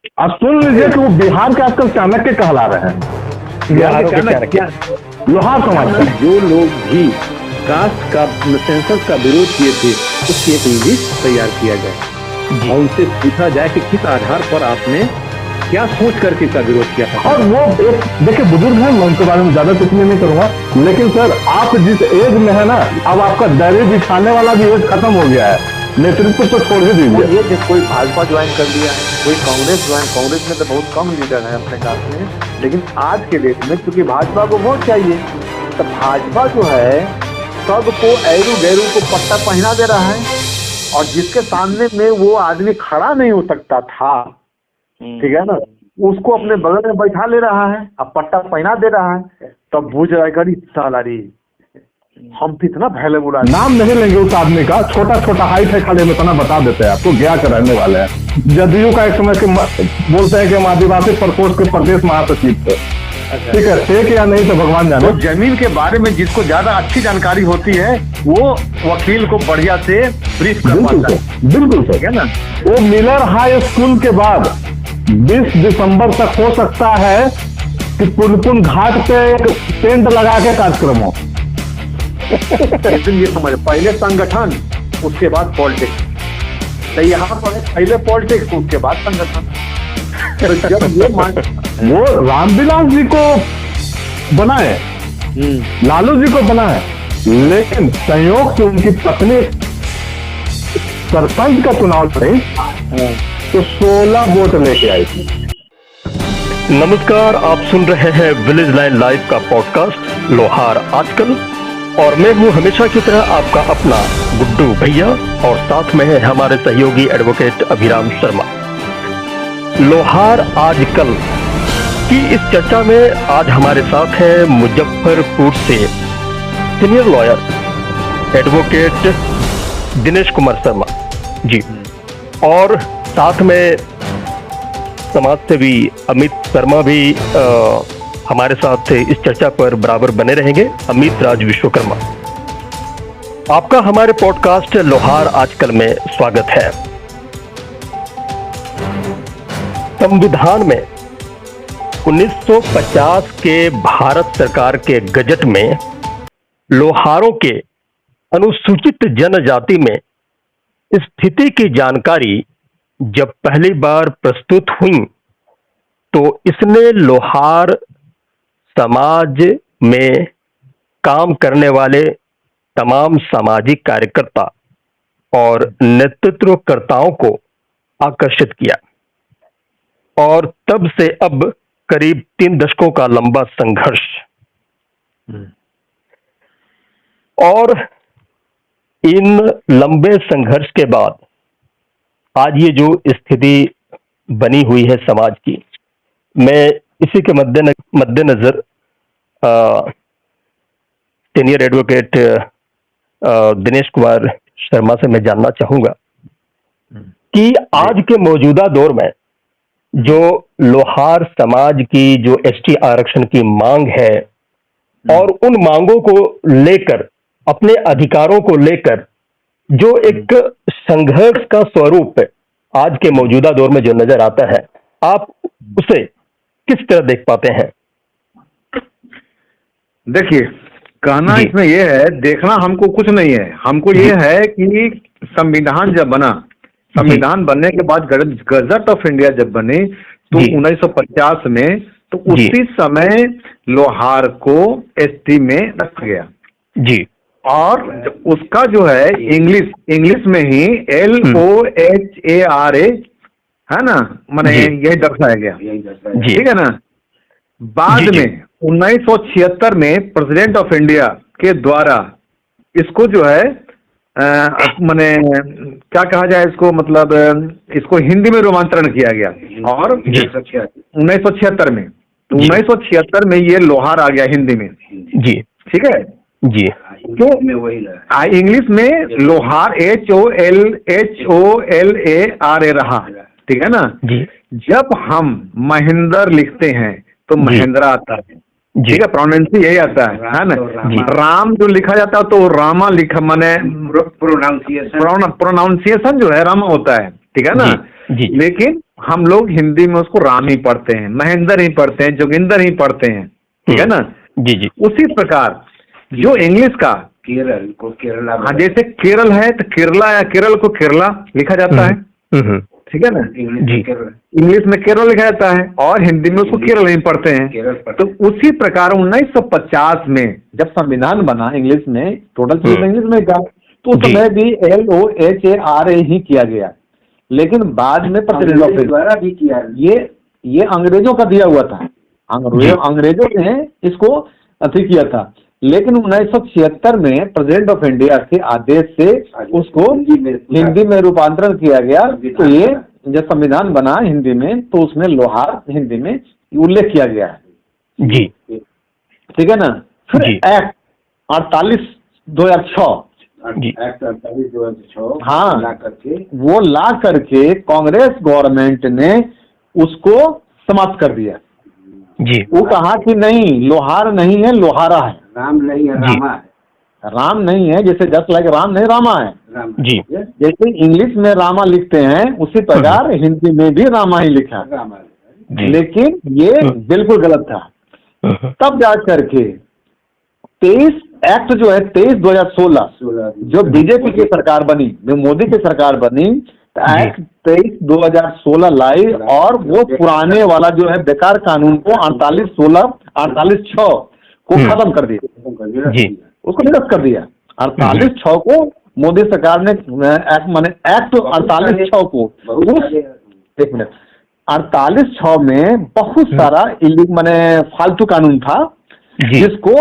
अब सुन लीजिए कि वो बिहार के आजकल चाणक्य कहला रहे हैं। बिहार के चाणक्य लोहार समाज के जो लोग भी कास्ट का सेंसस का विरोध किए थे उसकी एक लिस्ट तैयार किया जाए और उनसे पूछा जाए कि किस आधार पर आपने क्या सोच करके इसका विरोध किया था। और वो एक देखिए बुजुर्ग है, मैं उनके बारे में ज्यादा टिप्पणी नहीं करूंगा, लेकिन सर आप जिस एज में है ना, अब आपका दरी बिछाने वाला भी एज खत्म हो गया है, नेतृत्व तो छोड़ ही दीजिए। ये जो कोई भाजपा ज्वाइन कर लिया है, कोई कांग्रेस ज्वाइन, कांग्रेस में तो बहुत कम लीडर है अपने कास्ट में, लेकिन आज के डेट में क्योंकि भाजपा को वोट चाहिए तो भाजपा जो है सबको ऐरू गैरू को पट्टा पहना दे रहा है और जिसके सामने में वो आदमी खड़ा नहीं हो सकता था, ठीक है ना, उसको अपने बगल में बैठा ले रहा है, अब पट्टा पहना दे रहा है, तब बुझ जाएगा सालारी हम तो इतना पहले बुरा। नाम नहीं लेंगे उस आदमी का, छोटा छोटा हाइट है, खाली हम इतना बता देते हैं आपको, गया के रहने वाले हैं। जदयू का एक समय के बोलते हैं कि हम आदिवासी प्रकोष्ठ के प्रदेश महासचिव थे, ठीक है, थे क्या नहीं तो भगवान जाने। तो जमीन के बारे में जिसको ज्यादा अच्छी जानकारी होती है वो वकील को बढ़िया से ब्रीफ कर पाता है। बिल्कुल सर, है ना। वो मिलर हाई स्कूल के बाद 20 दिसंबर तक हो सकता है कि पुनपुन घाट पे एक टेंट लगा के कार्यक्रम हो। लेकिन ये समझ, पहले संगठन उसके बाद पॉलिटिक्स, तो यहाँ पर पहले पॉलिटिक्स उसके बाद संगठन। तो जब ये वो रामविलास जी को बनाए, लालू जी को बनाए, लेकिन संयोग से उनकी पत्नी सरपंच का चुनाव लड़ी तो 16 वोट लेके आई थी। नमस्कार, आप सुन रहे हैं विलेज लाइन लाइव का पॉडकास्ट लोहार आजकल, और मैं हूं हमेशा की तरह आपका अपना गुड्डू भैया, और साथ में है हमारे सहयोगी एडवोकेट अभिराम शर्मा। लोहार आजकल की इस चर्चा में आज हमारे साथ है मुजफ्फरपुर से senior lawyer advocate Dinesh Kumar Sharma ji, और साथ में समाज सेवी अमित शर्मा भी हमारे साथ इस चर्चा पर बराबर बने रहेंगे। अमित राज विश्वकर्मा, आपका हमारे पॉडकास्ट लोहार आजकल में स्वागत है। संविधान में 1950 के भारत सरकार के गजट में लोहारों के अनुसूचित जनजाति में स्थिति की जानकारी जब पहली बार प्रस्तुत हुई तो इसने लोहार समाज में काम करने वाले तमाम सामाजिक कार्यकर्ता और नेतृत्वकर्ताओं को आकर्षित किया, और तब से अब करीब 3 दशकों का लंबा संघर्ष, और इन लंबे संघर्ष के बाद आज ये जो स्थिति बनी हुई है समाज की, मैं इसी के मद्देनजर सीनियर एडवोकेट दिनेश कुमार शर्मा से मैं जानना चाहूंगा कि आज के मौजूदा दौर में जो लोहार समाज की जो एसटी आरक्षण की मांग है और उन मांगों को लेकर, अपने अधिकारों को लेकर जो एक संघर्ष का स्वरूप आज के मौजूदा दौर में जो नजर आता है, आप उसे किस तरह देख पाते हैं? देखिए, कहना इसमें यह है, देखना हमको कुछ नहीं है, हमको ये है कि संविधान जब बना, संविधान बनने के बाद गजट ऑफ इंडिया जब बने तो 1950 में, तो उसी समय लोहार को एसटी में रखा गया जी, और उसका जो है इंग्लिश में ही LOHARA है ना, मैंने यही दर्शाया गया, ठीक है ना। बाद में 1976 में प्रेसिडेंट ऑफ इंडिया के द्वारा इसको जो है मैंने क्या कहा जाए इसको, मतलब इसको हिंदी में रूपांतरण किया गया, और 1976 में, तो 1976 में ये लोहार आ गया हिंदी में जी, ठीक है जी। तो इंग्लिश में लोहार HOLHOLARA रहा, ठीक है ना जी। जब हम महेंद्र लिखते हैं तो महेंद्रा आता है, ठीक है, प्रोनाउंसिएशन यही आता है ना जी। राम जो लिखा जाता है तो रामा लिखा, माने प्रोनाउंसिएशन जो है रामा होता है, ठीक है ना जी। लेकिन हम लोग हिंदी में उसको राम ही पढ़ते हैं, महेंद्र ही पढ़ते हैं, जोगिंदर ही पढ़ते हैं, ठीक है ना। जी जी। उसी प्रकार जो इंग्लिश का केरल को केरला, हाँ, जैसे केरल है तो केरला या केरल को केरला लिखा जाता है, ठीक है ना। इंग्लिश में केरल लिखा जाता है और हिंदी में उसको केरल ही पढ़ते हैं। तो उसी प्रकार 1950 में जब संविधान बना इंग्लिश में, टोटल चीज इंग्लिश में था, तो उस समय भी LOHARA ही किया गया, लेकिन बाद में प्रेसिडेंट ऑफ द्वारा भी किया। ये अंग्रेजों का दिया हुआ था, अंग्रेजों ने इसको अथी किया था, लेकिन 1976 में प्रेसिडेंट ऑफ इंडिया के आदेश से उसको हिंदी में रूपांतरण किया गया। तो ये जब संविधान बना हिंदी में तो उसमें लोहार हिंदी में उल्लेख किया गया है जी, ठीक है ना। फिर एक्ट 48/2006 एक्ट 48/2006 हाँ, ला करके वो ला करके कांग्रेस गवर्नमेंट ने उसको समाप्त कर दिया जी। वो कहा कि नहीं, लोहार नहीं है, लोहारा है, राम नहीं है, रामा है, राम नहीं है, जैसे जस्ट लाइक राम नहीं, रामा है राम जी। जैसे इंग्लिश में रामा लिखते हैं उसी प्रकार हिंदी में भी रामा ही लिखा है, रामा है। लेकिन ये बिल्कुल गलत था। तब जा करके 23 एक्ट जो है 23/2016 जो बीजेपी की सरकार बनी, जो मोदी की सरकार बनी, तो एक्ट 23/2016 लाई और वो पुराने वाला जो है बेकार कानून को 48/6 को खत्म कर दिया जी, उसको निरस्त कर दिया। 48/6 को मोदी सरकार ने एक्ट 48/6 को एक मिनट 48/6 में बहुत सारा माने फालतू कानून था जिसको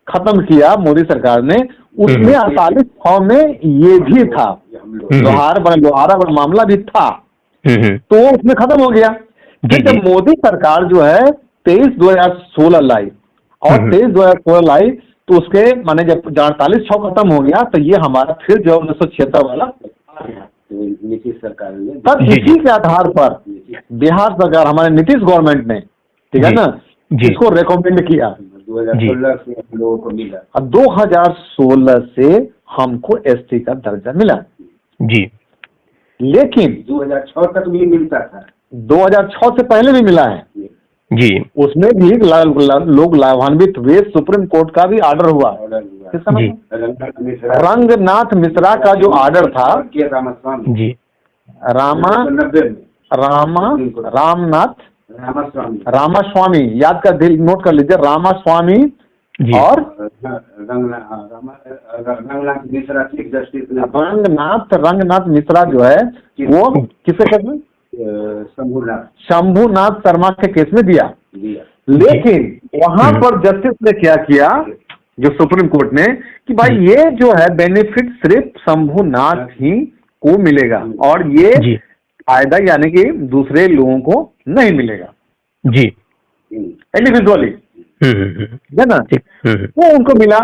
खत्म किया मोदी सरकार ने। उसमें 48/6 में ये भी था, लोहारा मामला भी था, तो उसमें खत्म हो गया। फिर जब मोदी सरकार जो है 23/2016 लाई और 23/2016 लाई तो उसके माने जब 48/6 खत्म हो गया तो ये हमारा फिर जो 1976 वाला नीतीश सरकार ने, तब इसी के आधार पर बिहार सरकार हमारे नीतीश गवर्नमेंट ने, ठीक है ना, इसको रेकमेंड किया। 2016 से हम लोगों को मिला, अब 2016 से हमको ST का दर्जा मिला जी, लेकिन 2006 तक भी मिलता था, 2006 से पहले भी मिला है जी। उसमें भी लोग लाभान्वित हुए। सुप्रीम कोर्ट का भी ऑर्डर हुआ, किसका नाम? रंगनाथ मिश्रा का जो ऑर्डर था रामास्वामी जी, रामास्वामी, याद कर दिल नोट कर लीजिए, रामास्वामी और रंगनाथ मिश्रा जो है वो किसे कहते हैं? शंभुनाथ शर्मा के केस में दिया। लेकिन वहां पर जस्टिस ने क्या किया, जो सुप्रीम कोर्ट ने, कि भाई ये जो है बेनिफिट सिर्फ शंभुनाथ ही को मिलेगा और ये फायदा यानी कि दूसरे लोगों को नहीं मिलेगा जी, इंडिविजुअली, है ना, वो उनको मिला।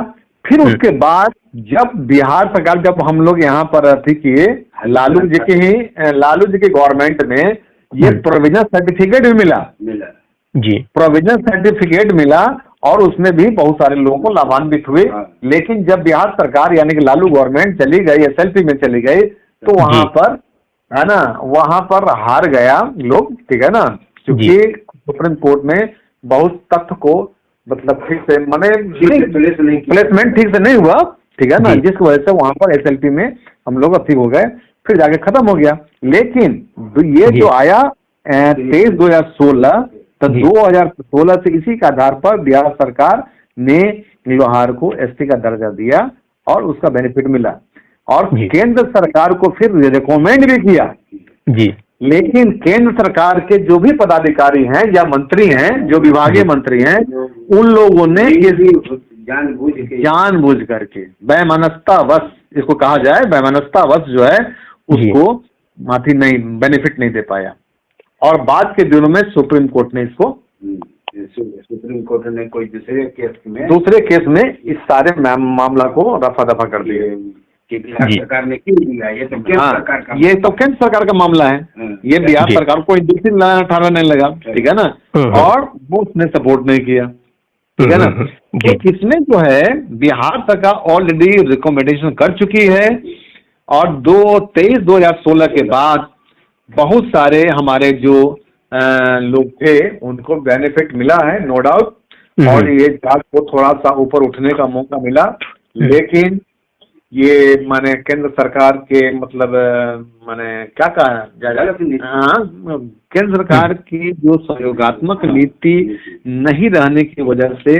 फिर उसके बाद जब बिहार सरकार, जब हम लोग यहाँ पर थी किए लालू जी की गवर्नमेंट में ये प्रोविजनल सर्टिफिकेट भी मिला जी, प्रोविजनल सर्टिफिकेट मिला और उसमें भी बहुत सारे लोगों को लाभान्वित हुए। लेकिन जब बिहार सरकार यानी कि लालू गवर्नमेंट चली गई, SLP में चली गई, तो वहां पर है ना, वहां पर हार गया लोग, ठीक है ना, क्योंकि सुप्रीम कोर्ट में बहुत तथ्य को मतलब ठीक से माने प्लेसमेंट ठीक से नहीं हुआ, ठीक है ना, जिसकी वजह से वहां पर SLP में हम लोग अथी हो गए, फिर जाके खत्म हो गया। लेकिन ये जो आया 23/2016, तो 2016 से इसी के आधार पर बिहार सरकार ने लोहार को ST का दर्जा दिया और उसका बेनिफिट मिला और केंद्र सरकार को फिर रिकमेंड भी किया जी। लेकिन केंद्र सरकार के जो भी पदाधिकारी हैं या मंत्री हैं, जो विभागीय मंत्री हैं, उन लोगों ने जानबूझ करके वैमनस्यतावश, इसको कहा जाए वैमनस्यतावश जो है उसको माफी नहीं, बेनिफिट नहीं दे पाया। और बाद के दिनों में सुप्रीम कोर्ट ने इसको, सुप्रीम कोर्ट ने कोई दूसरे केस में इस सारे मामला को रफा दफा कर दिए कि बिहार सरकार ने क्यों दिया, ये तो केंद्र सरकार का, ये तो केंद्र सरकार का मामला है, ये बिहार सरकार को दूसरी ठाना नहीं लगा, ठीक है ना, और वो उसने सपोर्ट नहीं किया, ठीक है ना। तो इसमें जो है बिहार सरकार ऑलरेडी रिकमेंडेशन कर चुकी है और 23/2016 के बाद बहुत सारे हमारे जो लोग थे उनको बेनिफिट मिला है, नो डाउट, और ये जात को थोड़ा सा ऊपर उठने का मौका मिला। लेकिन ये माने केंद्र सरकार के मतलब माने क्या कहा जाए, हाँ, केंद्र सरकार की जो सहयोगात्मक नीति नहीं रहने की वजह से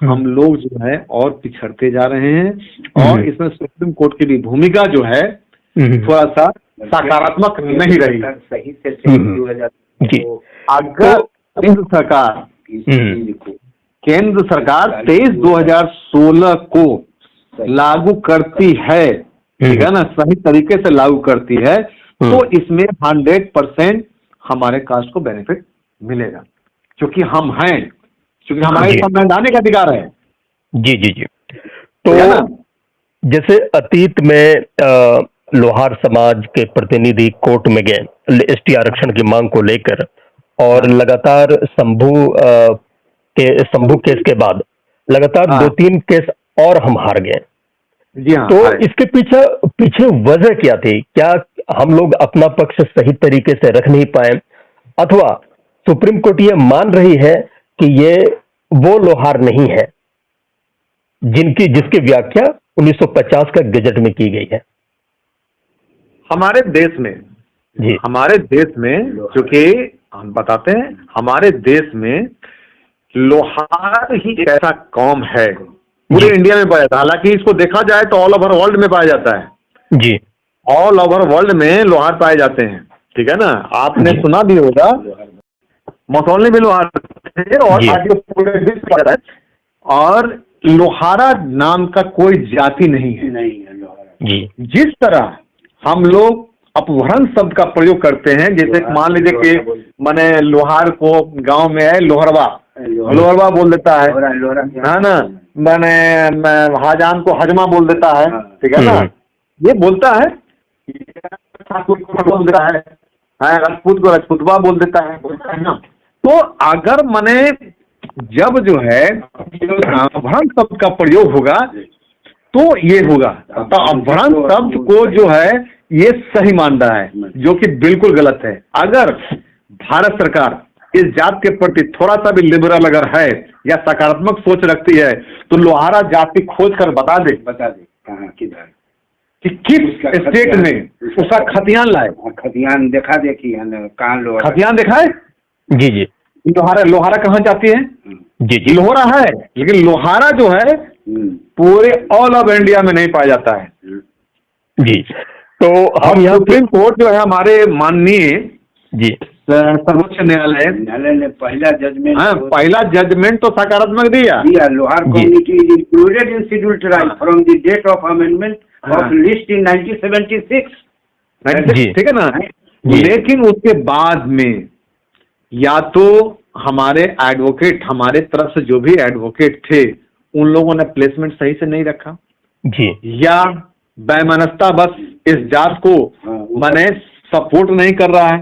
हम लोग जो है और पिछड़ते जा रहे हैं, और इसमें सुप्रीम कोर्ट की भी भूमिका जो है थोड़ा सा सकारात्मक नहीं रही। सही से अगर केंद्र सरकार 23/2016 को लागू करती है, ठीक है ना, सही तरीके से लागू करती है, तो इसमें 100% हमारे कास्ट को बेनिफिट मिलेगा, क्योंकि हम हैं, क्योंकि हमारे संवैधानिक अधिकार है। जी जी जी। तो जैसे अतीत में लोहार समाज के प्रतिनिधि कोर्ट में गए एसटी आरक्षण की मांग को लेकर, और लगातार शंभू केस के बाद लगातार 2-3 केस और हम हार गए। जी हाँ। तो इसके पीछे वजह क्या थी? क्या हम लोग अपना पक्ष सही तरीके से रख नहीं पाए, अथवा सुप्रीम कोर्ट ये मान रही है कि ये वो लोहार नहीं है जिसकी व्याख्या 1950 का गजट में की गई है? हमारे देश में जी, हमारे देश में, क्योंकि हम बताते हैं, हमारे देश में लोहार ही एक ऐसा कौम है पूरे इंडिया में पाया जाता है। हालांकि इसको देखा जाए तो ऑल ओवर वर्ल्ड में पाया जाता है। जी, ऑल ओवर वर्ल्ड में लोहार पाए जाते हैं, ठीक है ना। आपने सुना भी होगा मसौली में लोहार थे, और आज पूरे विश्व में पाया जाता है। और लोहारा नाम का कोई जाति नहीं है। जी, जिस तरह हम लोग अपभ्रंश शब्द का प्रयोग करते हैं, जैसे मान लीजिए कि मैंने लोहार को गांव में है लोहरवा बोल देता है ना, मैंने हाजान को हजमा बोल देता है, ठीक है ना, ये बोलता है, बोल देता है, राजपूत को राजपूतवा बोल देता है ना। तो अगर मैंने जब जो है अपभ्रंश शब्द का प्रयोग होगा तो ये होगा, तो अपभ्रंश शब्द को जो है ये सही मान रहा है, जो कि बिल्कुल गलत है। अगर भारत सरकार इस जात के प्रति थोड़ा सा भी लिबरल अगर है या सकारात्मक सोच रखती है, तो लोहारा जाति खोज कर बता दे कहाँ किधर कि किस स्टेट में उसका खतियान लाए, खतियान देखा देखी है ना, कहाँ खतियान देखा है। जी जी, लोहारा कहाँ जाती है? जी जी, लोहारा है, लेकिन लोहारा जो है पूरे ऑल ऑफ इंडिया में नहीं पाया जाता है। जी, तो हम यहाँ सुप्रीम कोर्ट जो है हमारे माननीय जी सर्वोच्च न्यायालय ने पहला जजमेंट, पहला जजमेंट तो सकारात्मक दिया। Lohar community is included in scheduled tribe from the date of amendment of list in 1976, ठीक है ना। लेकिन उसके बाद में या तो हमारे एडवोकेट, हमारे तरफ से जो भी एडवोकेट थे, उन लोगों ने प्लेसमेंट सही से नहीं रखा जी, या बेमनस्ता बस इस जात को माने सपोर्ट नहीं कर रहा है,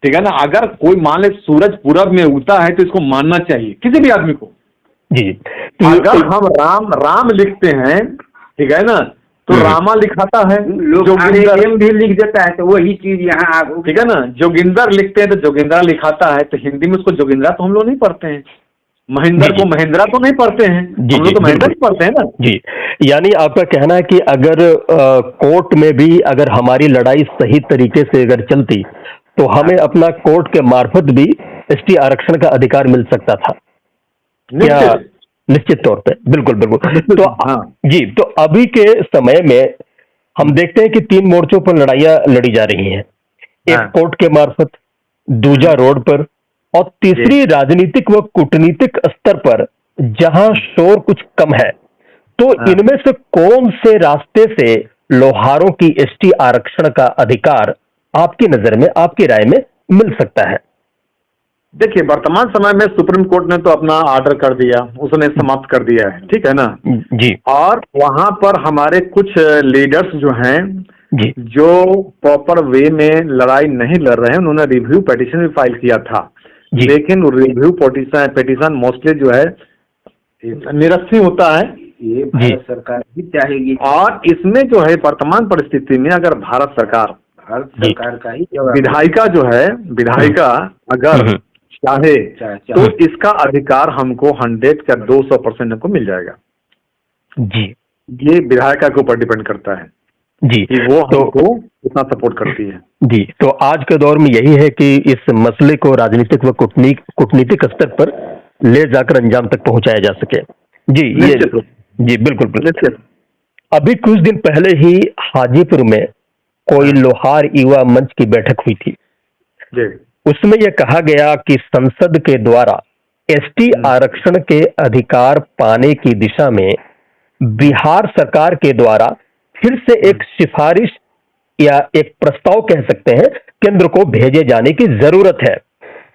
ठीक है ना। अगर कोई मान ले सूरज पूरब में उगता है तो इसको मानना चाहिए किसी भी आदमी को। जी, अगर हम राम लिखते हैं, ठीक है ना, तो रामा लिखाता है, जोगिंदर भी लिख देता है, तो वही चीज यहाँ, ठीक है ना। जोगिंदर लिखते हैं तो जोगिंद्रा लिखाता है, तो हिंदी में उसको जोगिंद्रा तो हम लोग नहीं पढ़ते हैं, महेंद्र को महिंद्रा तो नहीं पढ़ते हैं, हम लोग तो महिंद्रा ही पढ़ते हैं ना। जी, यानी आपका कहना है कि अगर कोर्ट में भी अगर हमारी लड़ाई सही तरीके से अगर चलती तो हमें अपना कोर्ट के मार्फत भी एसटी आरक्षण का अधिकार मिल सकता था क्या? निश्चित तौर पे, बिल्कुल बिल्कुल। तो जी, तो अभी के समय में हम देखते हैं कि 3 मोर्चों पर लड़ाइयां लड़ी जा रही हैं, एक कोर्ट के मार्फत, दूजा रोड पर, और तीसरी राजनीतिक व कूटनीतिक स्तर पर जहां शोर कुछ कम है। तो इनमें से कौन से रास्ते से लोहारों की एसटी आरक्षण का अधिकार आपकी नजर में, आपकी राय में मिल सकता है? देखिए, वर्तमान समय में सुप्रीम कोर्ट ने तो अपना ऑर्डर कर दिया, उसने समाप्त कर दिया है, ठीक है ना जी। और वहां पर हमारे कुछ लीडर्स जो हैं जी, जो प्रॉपर वे में लड़ाई नहीं लड़ रहे हैं, उन्होंने रिव्यू पिटीशन भी फाइल किया था, लेकिन रिव्यू पिटीशन मोस्टली जो है निरस्त होता है, ये भारत सरकार भी चाहेगी। और इसमें जो है वर्तमान परिस्थिति में अगर भारत सरकार भारत सरकार का ही विधायिका जो है, विधायिका अगर चाहे तो इसका अधिकार हमको 100 का 200% हमको मिल जाएगा जी। ये विधायिका के ऊपर डिपेंड करता है जी, कि वो हमको कितना सपोर्ट करती है। जी। तो आज के दौर में यही है कि इस मसले को राजनीतिक व कूटनीतिक स्तर पर ले जाकर अंजाम तक पहुंचाया जा सके। जी, ये जी बिल्कुल बिल्कुल। अभी कुछ दिन पहले ही हाजीपुर में कोई लोहार युवा मंच की बैठक हुई थी जी। उसमें यह कहा गया कि संसद के द्वारा एसटी आरक्षण के अधिकार पाने की दिशा में बिहार सरकार के द्वारा फिर से एक सिफारिश या एक प्रस्ताव कह सकते हैं केंद्र को भेजे जाने की जरूरत है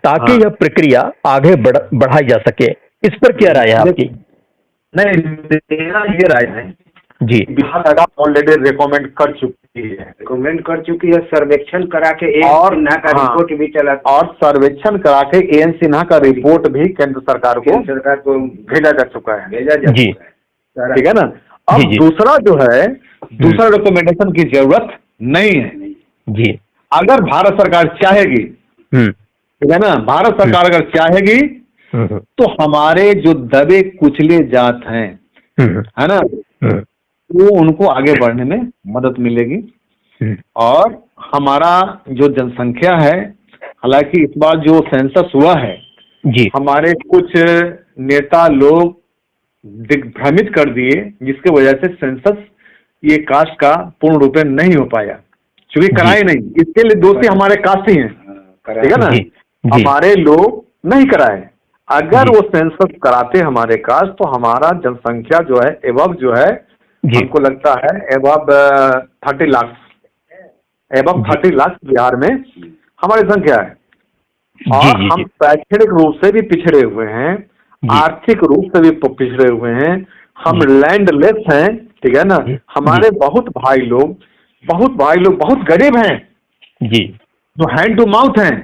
ताकि यह प्रक्रिया आगे बढ़ाई जा सके। इस पर क्या राय है आपकी? नहीं, मेरा ये राय है जी, बिहार सरकार ऑलरेडी रिकमेंड कर चुकी है, सर्वेक्षण करा के और सिन्हा का रिपोर्ट भी चला, और सर्वेक्षण करा के एन सिन्हा का रिपोर्ट भी केंद्र सरकार को भेजा जा चुका है जी, ठीक है ना। अब दूसरा जो है, दूसरा रिकमेंडेशन की जरूरत नहीं है जी। अगर भारत सरकार चाहेगी, ठीक है ना, भारत सरकार अगर चाहेगी तो हमारे जो दबे कुचले जात हैं, है ना, वो उनको आगे बढ़ने में मदद मिलेगी। और हमारा जो जनसंख्या है, हालांकि इस बार जो सेंसस हुआ है जी, हमारे कुछ नेता लोग दिग्भ्रमित कर दिए, जिसके वजह से सेंसस ये कास्ट का पूर्ण रूप में नहीं हो पाया, क्योंकि कराए नहीं। इसके लिए दोषी हमारे कास्ट ही हैं, ठीक है ना, हमारे लोग नहीं कराए। अगर वो सेंसस कराते हमारे कास्ट तो हमारा जनसंख्या जो है एवब जो है, हमको लगता है एवब 30 लाख, एवब 30 लाख बिहार में हमारी संख्या है। और हम शैक्षणिक रूप से भी पिछड़े हुए हैं, आर्थिक रूप से भी पिछड़े हुए हैं, हम लैंडलेस हैं, ठीक है ना। हमारे बहुत भाई लोग बहुत गरीब हैं जी, जो हैंड टू माउथ हैं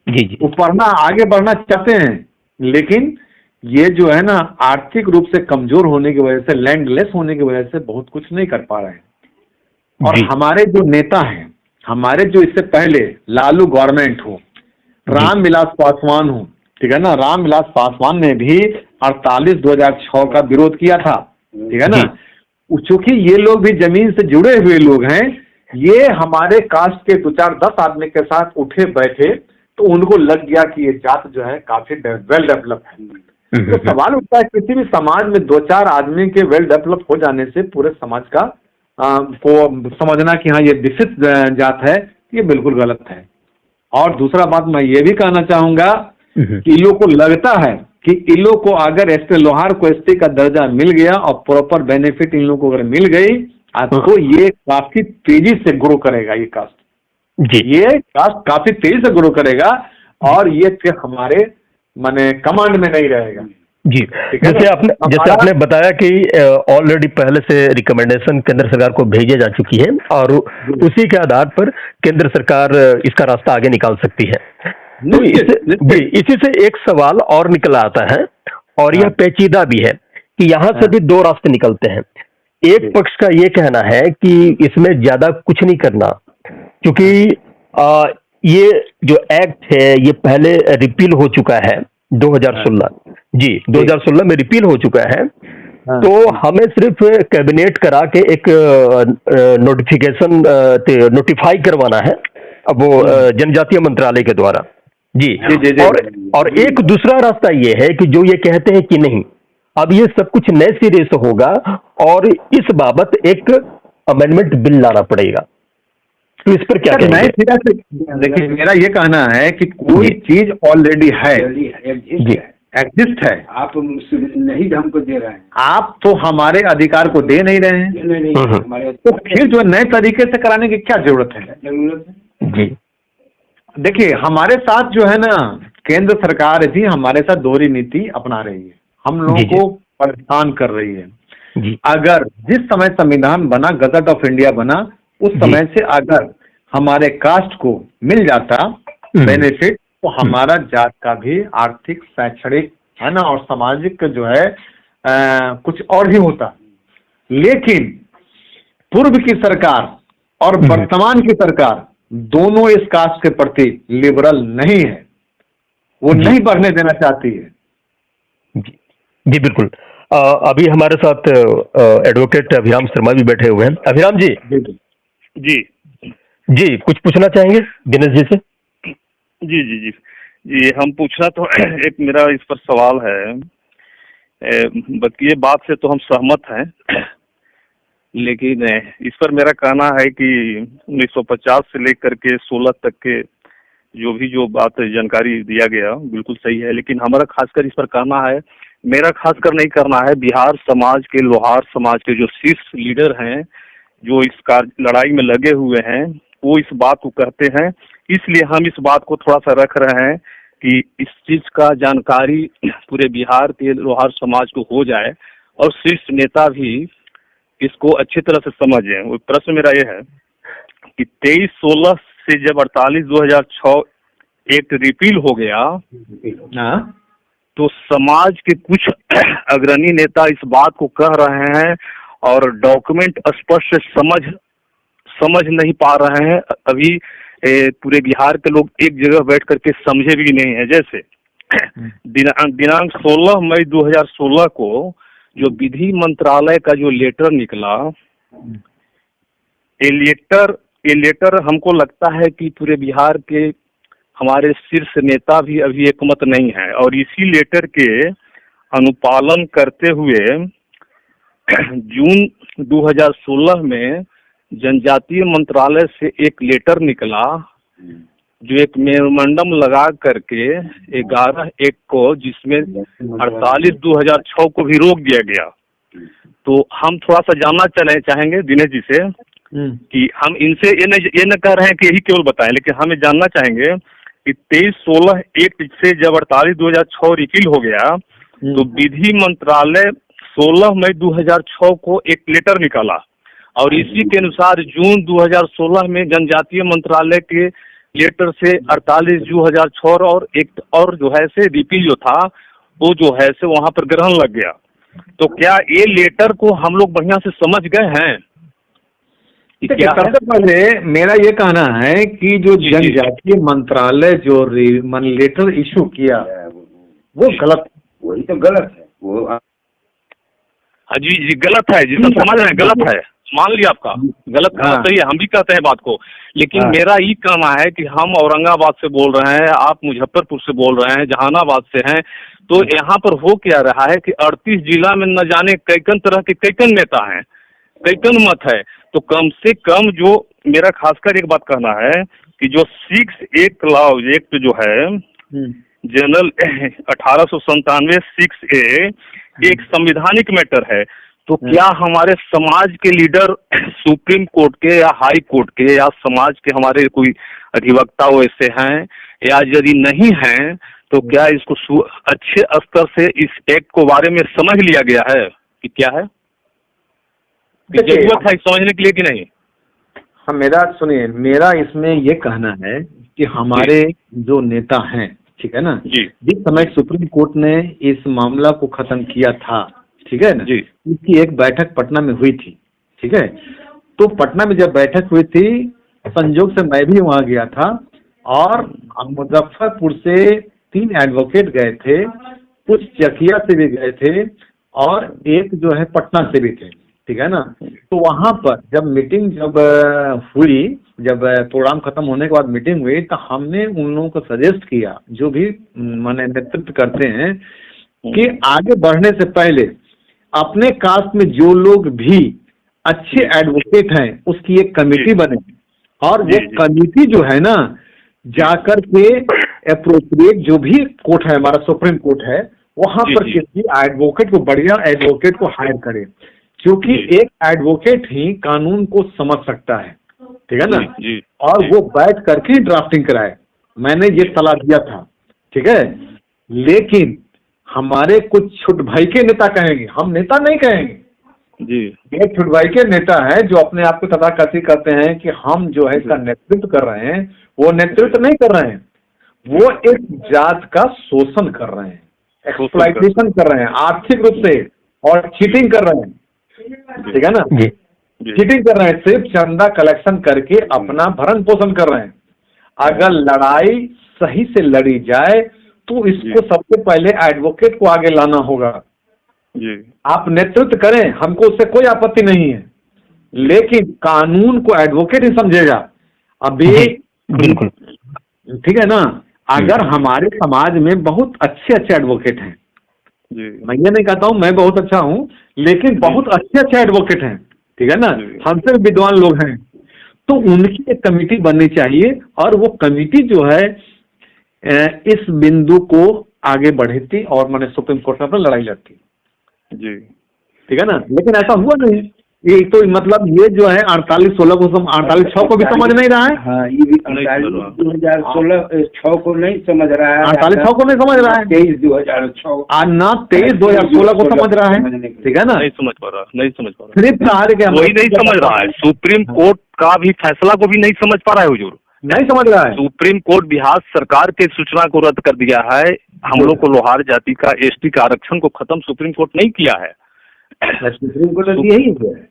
जी जी, वो पढ़ना आगे बढ़ना चाहते हैं, लेकिन ये जो है ना आर्थिक रूप से कमजोर होने की वजह से, लैंडलेस होने की वजह से बहुत कुछ नहीं कर पा रहे हैं। और हमारे जो नेता हैं, हमारे जो इससे पहले लालू गवर्नमेंट हो, रामविलास पासवान हो, ठीक है ना, रामविलास पासवान ने भी 48/2006 का विरोध किया था, ठीक है ना। चूंकि ये लोग भी जमीन से जुड़े हुए लोग हैं, ये हमारे कास्ट के 2-4-10 आदमी के साथ उठे बैठे तो उनको लग गया कि ये जात जो है काफी वेल डेवलप है। तो सवाल उठता है, किसी भी समाज में 2-4 आदमी के वेल डेवलप हो जाने से पूरे समाज का को समझना कि हाँ ये विशिष्ट जात है, ये बिल्कुल गलत है। और दूसरा बात मैं ये भी कहना चाहूंगा कि इन लोग को लगता है कि इन लोग को अगर एसटी लोहार को एसटी का दर्जा मिल गया और प्रॉपर बेनिफिट इन लोग को अगर मिल गई तो ये काफी तेजी से ग्रो करेगा, ये कास्ट ये कास्ट काफी तेजी से ग्रो करेगा और ये फिर हमारे माने कमांड में नहीं रहेगा जी। जैसे आपने बताया कि ऑलरेडी पहले से रिकमेंडेशन केंद्र सरकार को भेजी जा चुकी है और उसी के आधार पर केंद्र सरकार इसका रास्ता आगे निकाल सकती है। तो इसी से एक सवाल और निकल आता है और यह पेचीदा भी है कि यहाँ से भी दो रास्ते निकलते हैं। एक पक्ष का ये कहना है कि इसमें ज्यादा कुछ नहीं करना, क्योंकि ये जो एक्ट है ये पहले रिपील हो चुका है 2016 जी, 2016 में रिपील हो चुका है। तो हमें सिर्फ कैबिनेट करा के एक नोटिफिकेशन नोटिफाई करवाना है, अब वो जनजातीय मंत्रालय के द्वारा जी। और एक दूसरा रास्ता ये है कि जो ये कहते हैं कि नहीं, अब ये सब कुछ नए सिरे से होगा और इस बाबत एक अमेंडमेंट बिल लाना पड़ेगा। तो इस पर क्या कहेंगे? नए सिरे से देखिए, मेरा ये कहना है कि कोई चीज ऑलरेडी है, एग्जिस्ट है, आप नहीं हमको दे रहे हैं, आप तो हमारे अधिकार को दे नहीं रहे हैं, तो फिर जो नए तरीके से कराने की क्या जरूरत है जी। देखिए, हमारे साथ जो है ना केंद्र सरकार भी हमारे साथ दोहरी नीति अपना रही है, हम लोगों को परेशान कर रही है जी। अगर जिस समय संविधान बना, गजट ऑफ इंडिया बना, उस समय से अगर हमारे कास्ट को मिल जाता बेनिफिट तो हमारा जात का भी आर्थिक, शैक्षणिक, है ना, और सामाजिक जो है कुछ और ही होता। लेकिन पूर्व की सरकार और वर्तमान की सरकार दोनों इस कास्ट के प्रति लिबरल नहीं है, वो नहीं बढ़ने देना चाहती है। जी बिल्कुल। अभी हमारे साथ एडवोकेट अभिराम शर्मा भी बैठे हुए हैं। अभिराम जी। जी जी कुछ पूछना चाहेंगे दिनेश जी से? जी जी जी जी हम पूछना तो एक मेरा इस पर सवाल है। ये बात से तो हम सहमत हैं, लेकिन इस पर मेरा कहना है कि 1950 से लेकर के 16 तक के जो बात जानकारी दिया गया बिल्कुल सही है, लेकिन हमारा खासकर इस पर कहना है, मेरा खासकर नहीं करना है, बिहार समाज के, लोहार समाज के जो शीर्ष लीडर हैं, जो इस लड़ाई में लगे हुए हैं, वो इस बात को कहते हैं। इसलिए हम इस बात को थोड़ा सा रख रहे हैं कि इस चीज का जानकारी पूरे बिहार के लोहार समाज को हो जाए और शीर्ष नेता भी इसको अच्छी तरह से समझें। वो प्रश्न मेरा ये है कि 23/16 से जब 48/2006 एक्ट रिपील हो गया, तो समाज के कुछ अग्रणी नेता इस बात को कह रहे हैं और डॉक्यूमेंट स्पष्ट समझ नहीं पा रहे हैं। अभी पूरे बिहार के लोग एक जगह बैठ करके समझे भी नहीं है। जैसे दिनांक 16 मई 2016 को जो विधि मंत्रालय का जो लेटर निकला, ये लेटर हमको लगता है कि पूरे बिहार के हमारे शीर्ष नेता भी अभी एकमत नहीं है, और इसी लेटर के अनुपालन करते हुए जून 2016 में जनजातीय मंत्रालय से एक लेटर निकला, जो एक मेमोरेंडम लगा करके 11/1 को, जिसमें 48/2006 को भी रोक दिया गया। तो हम थोड़ा सा जानना चाहेंगे दिनेश जी से कि हम इनसे ये न कह रहे हैं कि यही केवल बताएं, लेकिन हमें जानना चाहेंगे कि 23/16 एक्ट से जब 48/2006 रिपील हो गया, तो विधि मंत्रालय 16 मई 2006 को एक लेटर निकाला, और इसी के अनुसार जून 2016 में जनजातीय मंत्रालय के लेटर से 48/2006 और एक और जो है से रिपील जो था, वो जो है से वहां पर ग्रहण लग गया। तो क्या ये लेटर को हम लोग बढ़िया से समझ गए हैं? सबसे पहले मेरा ये कहना है कि जो जनजातीय मंत्रालय जो लेटर इशू किया वो गलत, वही तो गलत है वो। हाँ जी गलत है, जितना समझ रहे हैं गलत है, मान लिया आपका गलत कहना सही है, हम भी कहते हैं बात को। लेकिन मेरा ये कहना है कि हम औरंगाबाद से बोल रहे हैं, आप मुजफ्फरपुर से बोल रहे हैं, जहानाबाद से हैं, तो यहाँ पर हो क्या रहा है कि 38 जिला में न जाने कैकन तरह के कैकन नेता हैं, कैकन मत है। तो कम से कम जो मेरा खासकर एक बात कहना है कि जो 6A क्लॉज एक्ट जो है जनरल 1897 6A एक संविधानिक मैटर है। तो क्या हमारे समाज के लीडर सुप्रीम कोर्ट के या हाई कोर्ट के या समाज के हमारे कोई अधिवक्ता वैसे हैं, या यदि नहीं हैं तो क्या इसको अच्छे स्तर से इस एक्ट को बारे में समझ लिया गया है कि क्या है, जरूरत है समझने के लिए कि नहीं? हाँ, सुनिए, मेरा इसमें ये कहना है कि हमारे जो नेता हैं, ठीक है ना जी, जिस समय सुप्रीम कोर्ट ने इस मामला को खत्म किया था, ठीक है ना जी, इसकी एक बैठक पटना में हुई थी, ठीक है। तो पटना में जब बैठक हुई थी, संयोग से मैं भी वहां गया था, और मुजफ्फरपुर से 3 एडवोकेट गए थे, कुछ चकिया से भी गए थे, और एक जो है पटना से भी थे, ठीक है ना। तो वहां पर जब मीटिंग हुई, जब प्रोग्राम खत्म होने के बाद मीटिंग हुई, तो हमने उन लोगों को सजेस्ट किया, जो भी माने नेतृत्व करते हैं, कि आगे बढ़ने से पहले अपने कास्ट में जो लोग भी अच्छे एडवोकेट हैं उसकी एक कमेटी बने, और वो कमेटी जो है ना जाकर के अप्रोप्रिएट जो भी कोर्ट है, हमारा सुप्रीम कोर्ट है, वहां पर किसी एडवोकेट को, बढ़िया एडवोकेट को हायर करे, क्योंकि एक एडवोकेट ही कानून को समझ सकता है, ठीक है ना, और वो बैठ करके ड्राफ्टिंग कराए। मैंने ये सलाह दिया था, ठीक है। लेकिन हमारे कुछ छुट भाई के नेता कहेंगे, हम नेता नहीं कहेंगे जी, ये छुट भाई के नेता है जो अपने आप को तथाकथित करते हैं कि हम जो है इसका नेतृत्व कर रहे हैं। वो नेतृत्व नहीं कर रहे हैं, वो एक जात का शोषण कर रहे हैं, एक्सप्लॉइटेशन कर रहे हैं आर्थिक रूप से, और चीटिंग कर रहे हैं, ठीक है ना जी। चीटिंग कर रहे हैं, सिर्फ चंदा कलेक्शन करके अपना भरण पोषण कर रहे हैं। अगर लड़ाई सही से लड़ी जाए तो इसको सबसे पहले एडवोकेट को आगे लाना होगा। आप नेतृत्व करें, हमको उससे कोई आपत्ति नहीं है, लेकिन कानून को एडवोकेट ही समझेगा। अभी बिल्कुल ठीक है ना, अगर हमारे समाज में बहुत अच्छे अच्छे एडवोकेट हैं, मैं ये नहीं कहता हूँ मैं बहुत अच्छा हूँ, लेकिन बहुत अच्छे अच्छे एडवोकेट हैं, ठीक है ना, हमसे विद्वान लोग हैं, तो उनकी एक कमेटी बननी चाहिए और वो कमेटी जो है इस बिंदु को आगे बढ़ती और मैंने सुप्रीम कोर्ट में अपना लड़ाई लड़ती जी, ठीक है ना। लेकिन ऐसा हुआ नहीं। ये तो मतलब ये जो है 48-16 को 48-6 को भी समझ नहीं रहा है। हाँ, ये भी 48-2016-6 को नहीं समझ रहा है, 48-6 को नहीं समझ रहा है, 23-2016 और ना 23-2016 को समझ रहा है, ठीक है ना। नहीं समझ पा रहा, नहीं समझ पा रहा, सिर्फ सहारे के वही नहीं समझ रहा है। सुप्रीम कोर्ट का भी फैसला को भी नहीं समझ पा रहा है हुजूर, नहीं समझ रहा है। सुप्रीम कोर्ट बिहार सरकार के सूचना को रद्द कर दिया है। हम लोग को लोहार जाति का एसटी का आरक्षण को खत्म सुप्रीम कोर्ट नहीं किया है। सुप्रीम कोर्ट ने यही है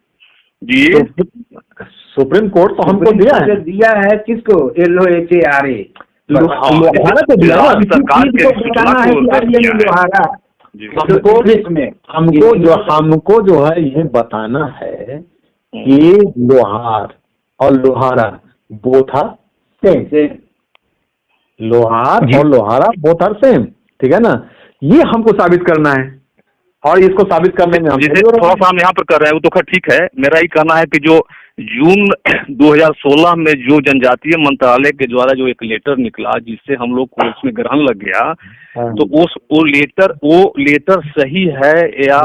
जी, सुप्रीम कोर्ट तो हमको दिया है किसको? LOHARA लोहारा को दिया है। सरकार के सूचना को रद्द किया है। हमको जो है ये बताना है कि लोहार और लोहारा बोथ आर सेम, लोहार और लोहारा बोथ आर सेम, ठीक है ना। ये हमको साबित करना है और इसको साबित करने में जिसे थोड़ा सा हम यहाँ पर कर रहे हैं वो तो खैर ठीक है। मेरा ये कहना है कि जो जून 2016 में जो जनजातीय मंत्रालय के द्वारा जो एक लेटर निकला जिससे हम लोग को उसमें ग्रहण लग गया, तो वो लेटर सही है या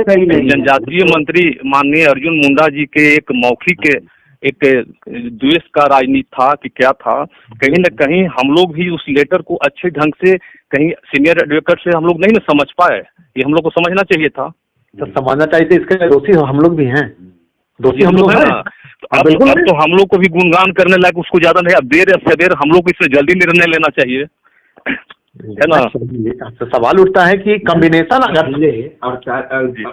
जनजातीय मंत्री माननीय अर्जुन मुंडा जी के एक मौखिक एक द्वेष का राजनीति था कि क्या था? कहीं न कहीं हम लोग भी उस लेटर को अच्छे ढंग से कहीं सीनियर एडवोकेट से हम लोग नहीं न समझ पाए। ये हम लोग को समझना चाहिए था। तो समझना चाहिए था, इसके दोषी हम लोग भी हैं, दोषी हम लोग हैं। अब तो हम लोग को भी गुणगान करने लायक उसको ज्यादा नहीं, अब देर या सवेर हम लोग को इसमें जल्दी निर्णय लेना चाहिए, है ना। तो सवाल उठता है कि कॉम्बिनेशन अगर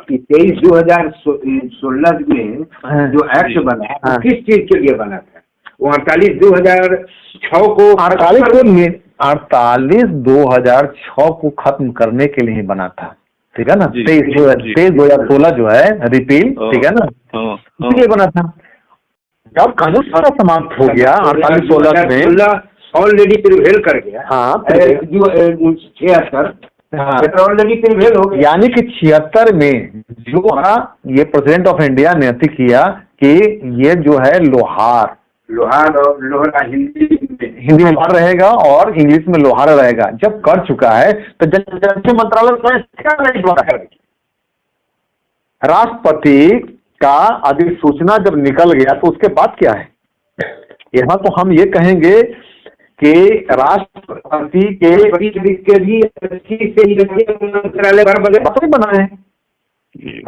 23-2016 में जो एक्ट बना वो किस चीज के लिए बना था? वो 48-2006 को 48-2006 को खत्म करने के लिए ही बना था, ठीक है ना। 23-2016 जो है रिपील, ठीक है ना, इसलिए बना था। जब कानून सारा समाप्त हो गया 48-16 में ऑलरेडी प्रिवेल कर गया। हाँ, 76 ऑलरेडी प्रिवेल हो गया, यानी कि 76 में जो ये प्रेसिडेंट ऑफ इंडिया ने किया कि ये जो है लोहार और लोहारा हिंदी में लोहार रहेगा और इंग्लिश में लोहारा रहेगा। जब कर चुका है तो जनजातीय मंत्रालय राष्ट्रपति का अधिसूचना जब निकल गया तो उसके बाद क्या है? यहाँ तो हम ये कहेंगे कि राष्ट्रपति के भी मंत्रालय बना है।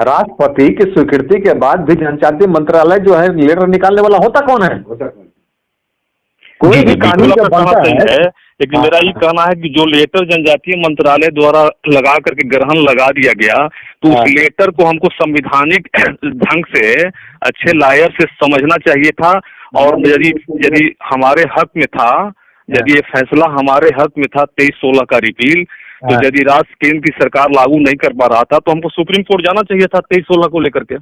राष्ट्रपति की स्वीकृति के बाद भी जनजातीय मंत्रालय जो है लेटर निकालने वाला होता कौन है? कोई भी कानून का बनता है। लेकिन मेरा ये कहना है कि जो लेटर जनजातीय मंत्रालय द्वारा लगा करके ग्रहण लगा दिया गया, तो उस लेटर को हमको संवैधानिक ढंग से अच्छे लायर से समझना चाहिए था। और यदि हमारे हक में था, यदि ये फैसला हमारे हक में था 23-16 का रिपील, तो यदि राज्य केंद्र की सरकार लागू नहीं कर पा रहा था तो हमको सुप्रीम कोर्ट जाना चाहिए था 23-16 को लेकर के।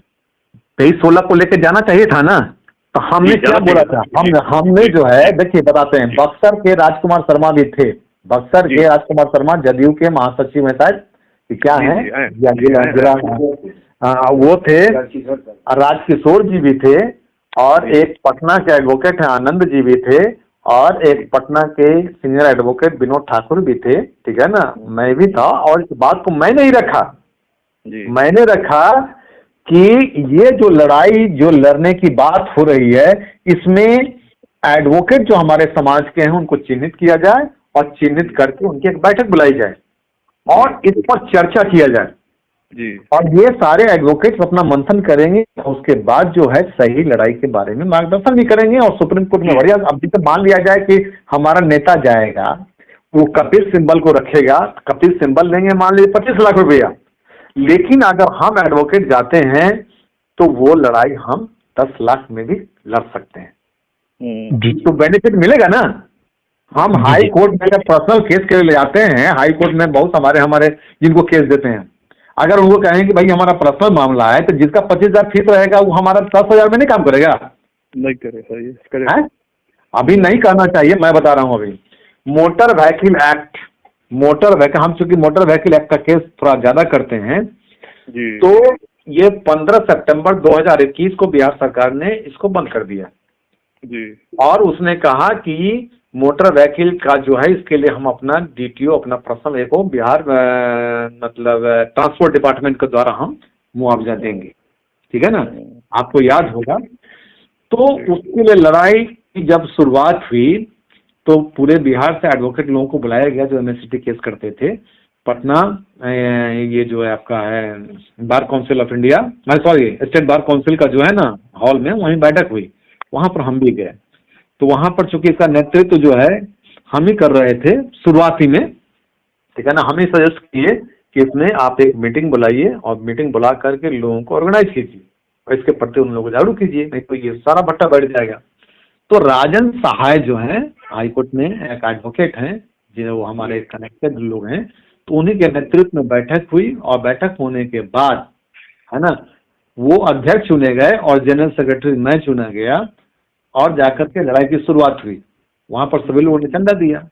23-16 को लेकर जाना चाहिए था ना। तो हमने क्या बोला था? हमने जो है देखिए बताते हैं, बक्सर के राजकुमार शर्मा भी थे। बक्सर के राजकुमार शर्मा जदयू के महासचिव में शायद क्या है वो थे, राजकिशोर जी भी थे, और एक पटना के एडवोकेट आनंद जी भी थे, और एक पटना के सीनियर एडवोकेट विनोद ठाकुर भी थे, ठीक है ना। मैं भी था, और इस बात को मैंने ही रखा, मैंने रखा कि ये जो लड़ाई जो लड़ने की बात हो रही है, इसमें एडवोकेट जो हमारे समाज के हैं उनको चिन्हित किया जाए, और चिन्हित करके उनकी एक बैठक बुलाई जाए और इस पर चर्चा किया जाए जी। और ये सारे एडवोकेट्स अपना मंथन करेंगे, उसके बाद जो है सही लड़ाई के बारे में मार्गदर्शन भी करेंगे। और सुप्रीम कोर्ट में बढ़िया, अब जैसे मान लिया जाए कि हमारा नेता जाएगा, वो कपिल सिंबल को रखेगा, कपिल सिंबल लेंगे मान लीजिए 25 लाख रुपया, लेकिन अगर हम एडवोकेट जाते हैं तो वो लड़ाई हम 10 लाख में भी लड़ सकते हैं। जी तो बेनिफिट मिलेगा ना। हम हाई कोर्ट में अगर पर्सनल केस के लिए ले जाते हैं, हाई कोर्ट में बहुत हमारे जिनको केस देते हैं, अगर उनको कहें कि भाई हमारा पर्सनल मामला है, तो जिसका 25,000 फीस रहेगा वो हमारा 10,000 में नहीं काम करेगा। नहीं करेगा है? अभी नहीं करना चाहिए, मैं बता रहा हूँ। अभी मोटर व्हीकल एक्ट, हम चूंकि मोटर व्हीकल एक्ट का केस थोड़ा ज्यादा करते हैं जी। तो ये 15 सितंबर 2021 को बिहार सरकार ने इसको बंद कर दिया जी। और उसने कहा कि मोटर व्हीकल का जो है इसके लिए हम अपना DTO, अपना पर्सनल एक बिहार मतलब ट्रांसपोर्ट डिपार्टमेंट के द्वारा हम मुआवजा देंगे। ठीक है ना, आपको याद होगा। तो उसके लिए लड़ाई की जब शुरुआत हुई तो पूरे बिहार से एडवोकेट लोगों को बुलाया गया जो MSCT केस करते थे। पटना ये जो है आपका है bar council of India, sorry state bar council का जो है ना हॉल में, वहीं बैठक हुई, वहां पर हम भी गए। तो वहां पर चूंकि इसका नेतृत्व जो है हम ही कर रहे थे शुरुआती में, ठीक है ना। हम ही सजेस्ट किए कि इसमें आप एक मीटिंग बुलाइए और मीटिंग बुला करके लोगों को ऑर्गेनाइज कीजिए और इसके प्रति उन लोगों को जागरूक कीजिए, नहीं तो ये सारा भट्टा बैठ जाएगा। तो राजन सहाय जो है हाईकोर्ट में एक एडवोकेट हैं, जो हमारे कनेक्टेड लोग हैं, तो उन्हीं के नेतृत्व में बैठक हुई और बैठक होने के बाद है ना वो अध्यक्ष चुने गए और जनरल सेक्रेटरी मैं चुना गया और जाकर के लड़ाई की शुरुआत हुई। वहां पर सभी लोगों ने चंदा दिया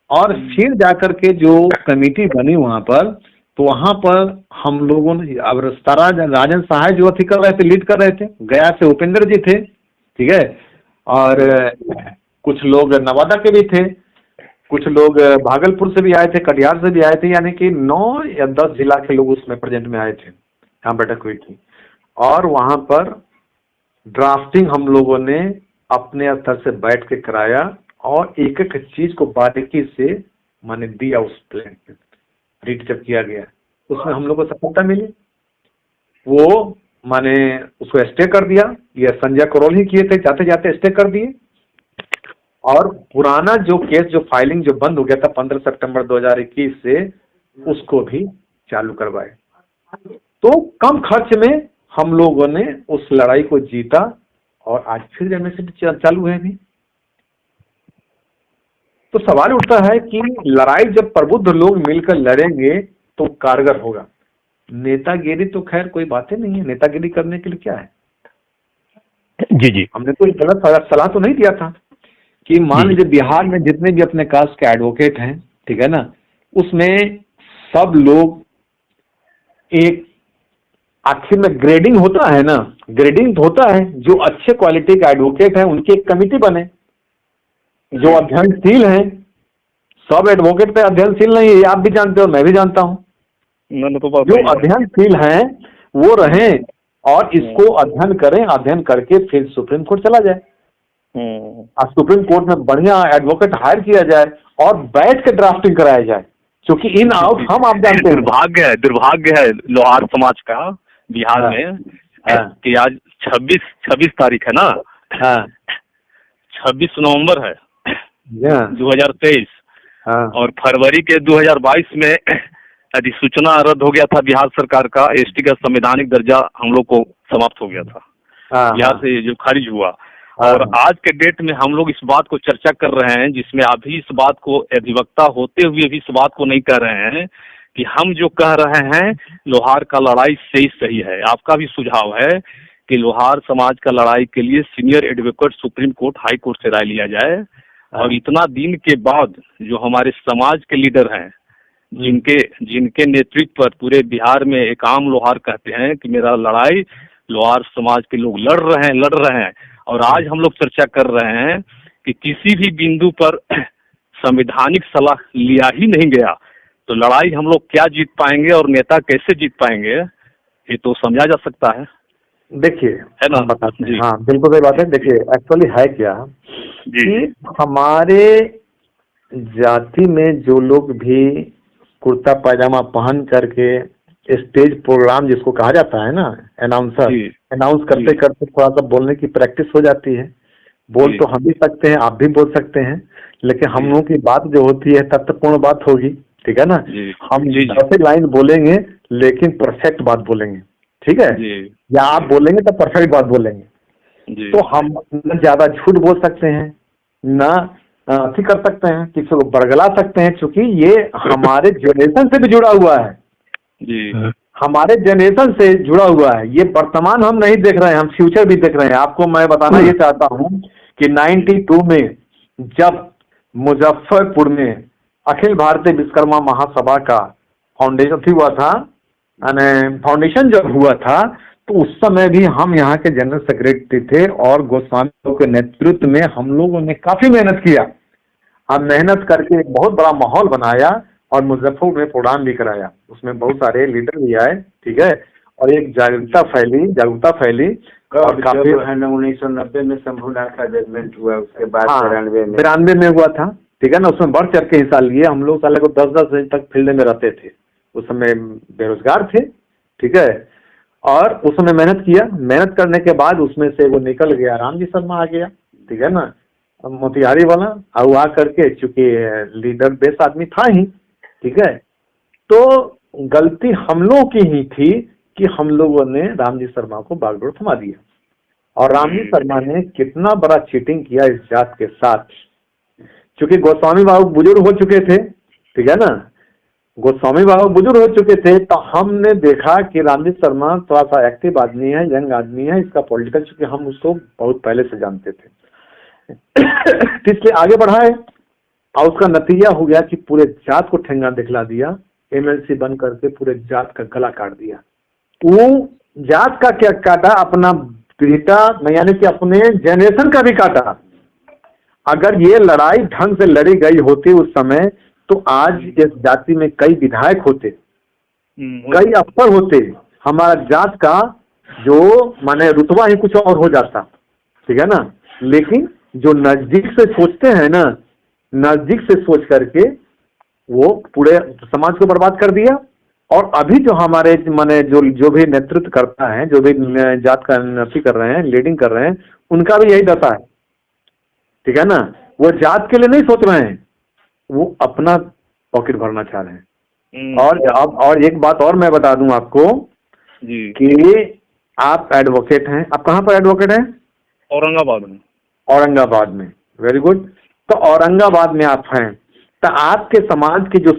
और फिर जाकर के जो कमेटी बनी वहां पर, तो वहां पर हम लोगों ने अब राजन सहाय जो अथी कर रहे थे, लीड कर रहे थे, गया से उपेंद्र जी थे, ठीक है, और कुछ लोग नवादा के भी थे, कुछ लोग भागलपुर से भी आए थे, कटिहार से भी आए थे, यानी कि 9 या 10 जिला के लोग उसमें प्रेजेंट में आए थे। यहाँ बैठक हुई थी और वहां पर ड्राफ्टिंग हम लोगों ने अपने स्तर से बैठ के कराया और एक एक चीज को बारीकी से माने दिया। उस प्लान पे रीड जब किया गया उसमें हम लोग को सफलता मिली, वो माने उसको स्टे कर दिया। ये संजय करोल ही किए थे, जाते जाते स्टे कर दिए और पुराना जो केस जो फाइलिंग जो बंद हो गया था 15 सितंबर 2021 से, उसको भी चालू करवाए। तो कम खर्च में हम लोगों ने उस लड़ाई को जीता और आज फिर MSCT चालू है अभी। तो सवाल उठता है कि लड़ाई जब प्रबुद्ध लोग मिलकर लड़ेंगे तो कारगर होगा। नेतागिरी तो खैर कोई बात ही नहीं है, नेतागिरी करने के लिए क्या है। जी जी, हमने कोई गलत सलाह तो नहीं दिया था कि मान लीजिए बिहार में जितने भी अपने कास्ट के एडवोकेट हैं, ठीक है ना, उसमें सब लोग एक आखिर में ग्रेडिंग होता है ना, ग्रेडिंग होता है। जो अच्छे क्वालिटी का एडवोकेट है उनकी एक कमेटी बने, जो अध्ययनशील हैं। सब एडवोकेट पे अध्ययनशील नहीं है, ये आप भी जानते हो, मैं भी जानता हूँ। जो अध्ययनशील हैं वो रहें और इसको अध्ययन करें, अध्ययन करके फिर सुप्रीम कोर्ट चला जाए और सुप्रीम कोर्ट में बढ़िया एडवोकेट हायर किया जाए और बैठ के ड्राफ्टिंग कराया जाए, क्योंकि इन आउट हम आप जानते हैं। दुर्भाग्य है लोहार समाज का बिहार में कि आज 26 तारीख है ना, 26 नवंबर है 2023 और फरवरी के 2022 में अधिसूचना रद्द हो गया था बिहार सरकार का। ST का संवैधानिक दर्जा हम लोग को समाप्त हो गया था, बिहार से जो खारिज हुआ। और आज के डेट में हम लोग इस बात को चर्चा कर रहे हैं, जिसमें अभी इस बात को अधिवक्ता होते हुए भी इस बात को नहीं कह रहे हैं कि हम जो कह रहे हैं लोहार का लड़ाई सही है। आपका भी सुझाव है कि लोहार समाज का लड़ाई के लिए senior advocate supreme court, high court से राय लिया जाए। और इतना दिन के बाद जो हमारे समाज के लीडर हैं, जिनके नेतृत्व पर पूरे बिहार में एक आम लोहार कहते हैं कि मेरा लड़ाई लोहार समाज के लोग लड़ रहे हैं और आज हम लोग चर्चा कर रहे हैं कि किसी भी बिंदु पर संवैधानिक सलाह लिया ही नहीं गया, तो लड़ाई हम लोग क्या जीत पाएंगे और नेता कैसे जीत पाएंगे, ये तो समझा जा सकता है। देखिए है ना, बताते हैं। हाँ बिल्कुल सही बात है। देखिए एक्चुअली है क्या कि हमारे जाति में जो लोग भी कुर्ता पैजामा पहन करके स्टेज प्रोग्राम जिसको कहा जाता है ना, अनाउंस करते करते थोड़ा सा बोलने की प्रैक्टिस हो जाती है। बोल तो हम भी सकते हैं, आप भी बोल सकते हैं, लेकिन हम लोगों की बात जो होती है तत्वपूर्ण बात होगी, ठीक है ना। हम 10 लाइन बोलेंगे लेकिन परफेक्ट बात बोलेंगे, ठीक है, या आप बोलेंगे तो परफेक्ट बात बोलेंगे। जी। तो हम न ज्यादा झूठ बोल सकते हैं, न अथी कर सकते हैं, किसी को बरगला सकते हैं, क्योंकि ये हमारे जनरेशन से भी जुड़ा हुआ है, जी। हमारे जनरेशन से जुड़ा हुआ है। ये वर्तमान हम नहीं देख रहे हैं, हम फ्यूचर भी देख रहे हैं। आपको मैं बताना ये चाहता हूँ कि 92 में जब मुजफ्फरपुर में अखिल भारतीय विश्वकर्मा महासभा का फाउंडेशन हुआ था, फाउंडेशन जब हुआ था, तो उस समय भी हम यहाँ के जनरल सेक्रेटरी थे और गोस्वामी के नेतृत्व में हम लोगों ने काफी मेहनत किया। हम मेहनत करके एक बहुत बड़ा माहौल बनाया और मुजफ्फरपुर में प्रोग्राम भी कराया। उसमें बहुत सारे लीडर भी आए, ठीक है, और एक जागरूकता फैली और काफी 1990 में शंभूनाथ का जजमेंट हुआ, उसके बाद 93 में हुआ था, ठीक है ना। उसमें बढ़ चढ़ के हिस्सा लिए। हम लोग साले को 10-10 दिन तक फील्ड में रहते थे, उस समय बेरोजगार थे, ठीक है, और उस समय मेहनत किया। मेहनत करने के बाद उसमें से वो निकल गया, रामजी शर्मा आ गया, ठीक है ना, मोतिहारी वाला। और वो आ करके चूंकि लीडर बेस आदमी था ही, ठीक है, तो गलती हम लोगों की ही थी कि हम लोगों ने रामजी शर्मा को बागडोर थमा दिया। और रामजी शर्मा ने कितना बड़ा चीटिंग किया इस जात के साथ, क्योंकि गोस्वामी बाबू बुजुर्ग हो चुके थे, ठीक है ना, गोस्वामी बाबू बुजुर्ग हो चुके थे, तो हमने देखा कि रामजी शर्मा थोड़ा सा एक्टिव आदमी है, यंग आदमी है, इसका पॉलिटिकल, चूंकि हम उसको बहुत पहले से जानते थे, इसलिए आगे बढ़ाए। और उसका नतीजा हो गया कि पूरे जात को ठेंगा दिखला दिया, एमएलसी बन करके पूरे जात का गला काट दिया। वो जात का क्या काटा, अपना बेटा, यानी कि अपने जनरेशन का भी काटा। अगर ये लड़ाई ढंग से लड़ी गई होती उस समय, तो आज इस जाति में कई विधायक होते, कई अफसर होते, हमारा जात का जो माने रुतबा ही कुछ और हो जाता, ठीक है ना। लेकिन जो नजदीक से सोचते हैं ना, नजदीक से सोच करके वो पूरे समाज को बर्बाद कर दिया। और अभी जो हमारे माने जो भी नेतृत्व करता है, जो भी जात का नफी कर रहे हैं, लीडिंग कर रहे हैं, उनका भी यही दशा है, ठीक है ना। वो जात के लिए नहीं सोच रहे हैं, वो अपना पॉकेट भरना चाह रहे हैं। और एक बात और मैं बता दूं आपको जी कि आप एडवोकेट हैं। आप कहाँ पर एडवोकेट हैं? औरंगाबाद में। औरंगाबाद में, वेरी गुड। तो औरंगाबाद में आप हैं, तो आपके समाज के जो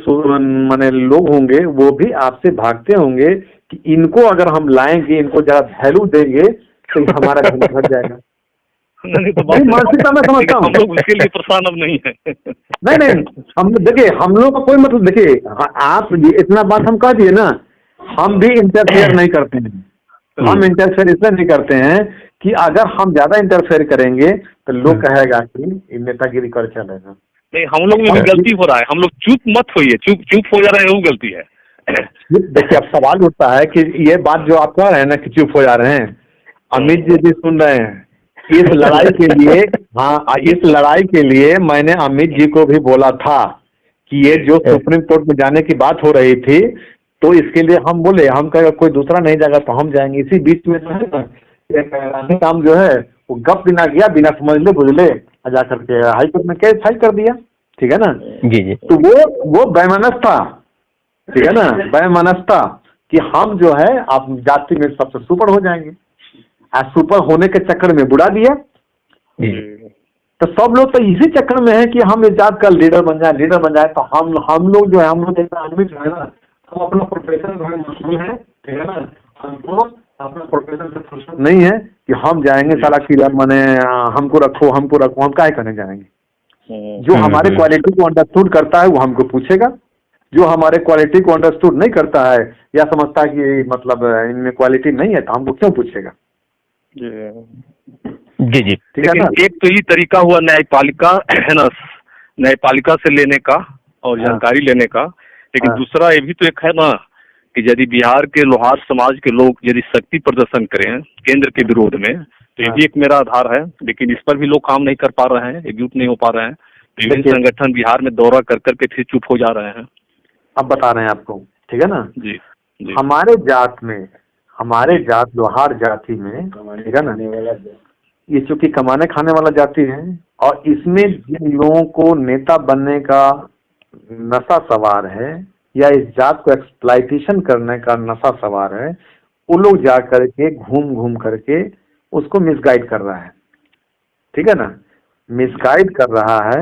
माने लोग होंगे वो भी आपसे भागते होंगे कि इनको अगर हम लाएंगे, इनको जरा वैल्यू देंगे तो हमारा घर घट जाएगा। नहीं, मानसिकता मैं समझता हूँ, हम लोग उसके लिए परेशान अब नहीं है। नहीं, हम देखिए, हम लोग का कोई मतलब, देखिए आप इतना बात हम कह दिए ना, हम भी इंटरफेयर नहीं करते हैं। हम इंटरफेयर इसलिए नहीं करते हैं कि अगर हम ज्यादा इंटरफेयर करेंगे तो लोग कहेगा कि नेतागिरी कर चलेगा। नहीं, हम लोग में भी गलती हो रहा है। हम लोग चुप मत होइए, चुप हो जा रहे हैं, वो गलती है। देखिए, अब सवाल उठता है कि ये बात जो आप कह रहे हैं ना कि चुप हो जा रहे हैं, अमित जी भी सुन रहे हैं इस लड़ाई के लिए। हाँ, इस लड़ाई के लिए मैंने अमित जी को भी बोला था कि ये जो सुप्रीम कोर्ट में जाने की बात हो रही थी, तो इसके लिए हम बोले, हम कहेगा कोई दूसरा नहीं जाएगा तो हम जाएंगे। इसी बीच में जो है ना, एक काम जो है वो गप बिना गया, बिना समझ ले बुझले जा करके हाईकोर्ट में केस फाइल कर दिया, ठीक है ना। जी। तो वो बेमनस था, ठीक है ना, बेमनस था कि हम जो है आप जाति में सबसे सुपर हो जाएंगे। सुपर होने के चक्कर में बुला दिया। तो सब लोग तो इसी चक्कर में है कि हम इस जात का लीडर बन जाए। तो हम लोग जो है, हम लोग जैसा आदमी जो है ना, हम अपना प्रोफेशन जो है मशहूर है, ठीक है ना, हमको अपना प्रोफेशन से फुर्सत नहीं है कि हम जाएंगे साला की मैंने हमको रखो, हम काहे करने जाएंगे। जो हमारे क्वालिटी को अंडरस्टूड करता है वो हमको पूछेगा, जो हमारे क्वालिटी को अंडरस्टूड नहीं करता है या समझता है कि मतलब इनमें क्वालिटी नहीं है, तो हमको क्यों पूछेगा। जी, ठीक है ना। एक तो ये तरीका हुआ न्यायपालिका है ना, न्यायपालिका से लेने का और जानकारी लेने का। लेकिन दूसरा ये भी तो एक है ना कि यदि बिहार के लोहार समाज के लोग यदि शक्ति प्रदर्शन करें केंद्र के विरोध में, तो ये भी एक मेरा आधार है। लेकिन इस पर भी लोग काम नहीं कर पा रहे हैं, एकजुट नहीं हो पा रहे हैं। विभिन्न संगठन बिहार में दौरा कर करके फिर चुप हो जा रहे हैं। अब बता रहे हैं आपको, ठीक है ना। जी। हमारे जात लोहार जाति में, ठीक है ना, ये चूंकि कमाने खाने वाला जाति है और इसमें जिन लोगों को नेता बनने का नशा सवार है या इस जात को एक्सप्लॉइटेशन करने का नशा सवार है, वो लोग जा करके घूम करके उसको मिसगाइड कर रहा है, ठीक है ना, मिसगाइड कर रहा है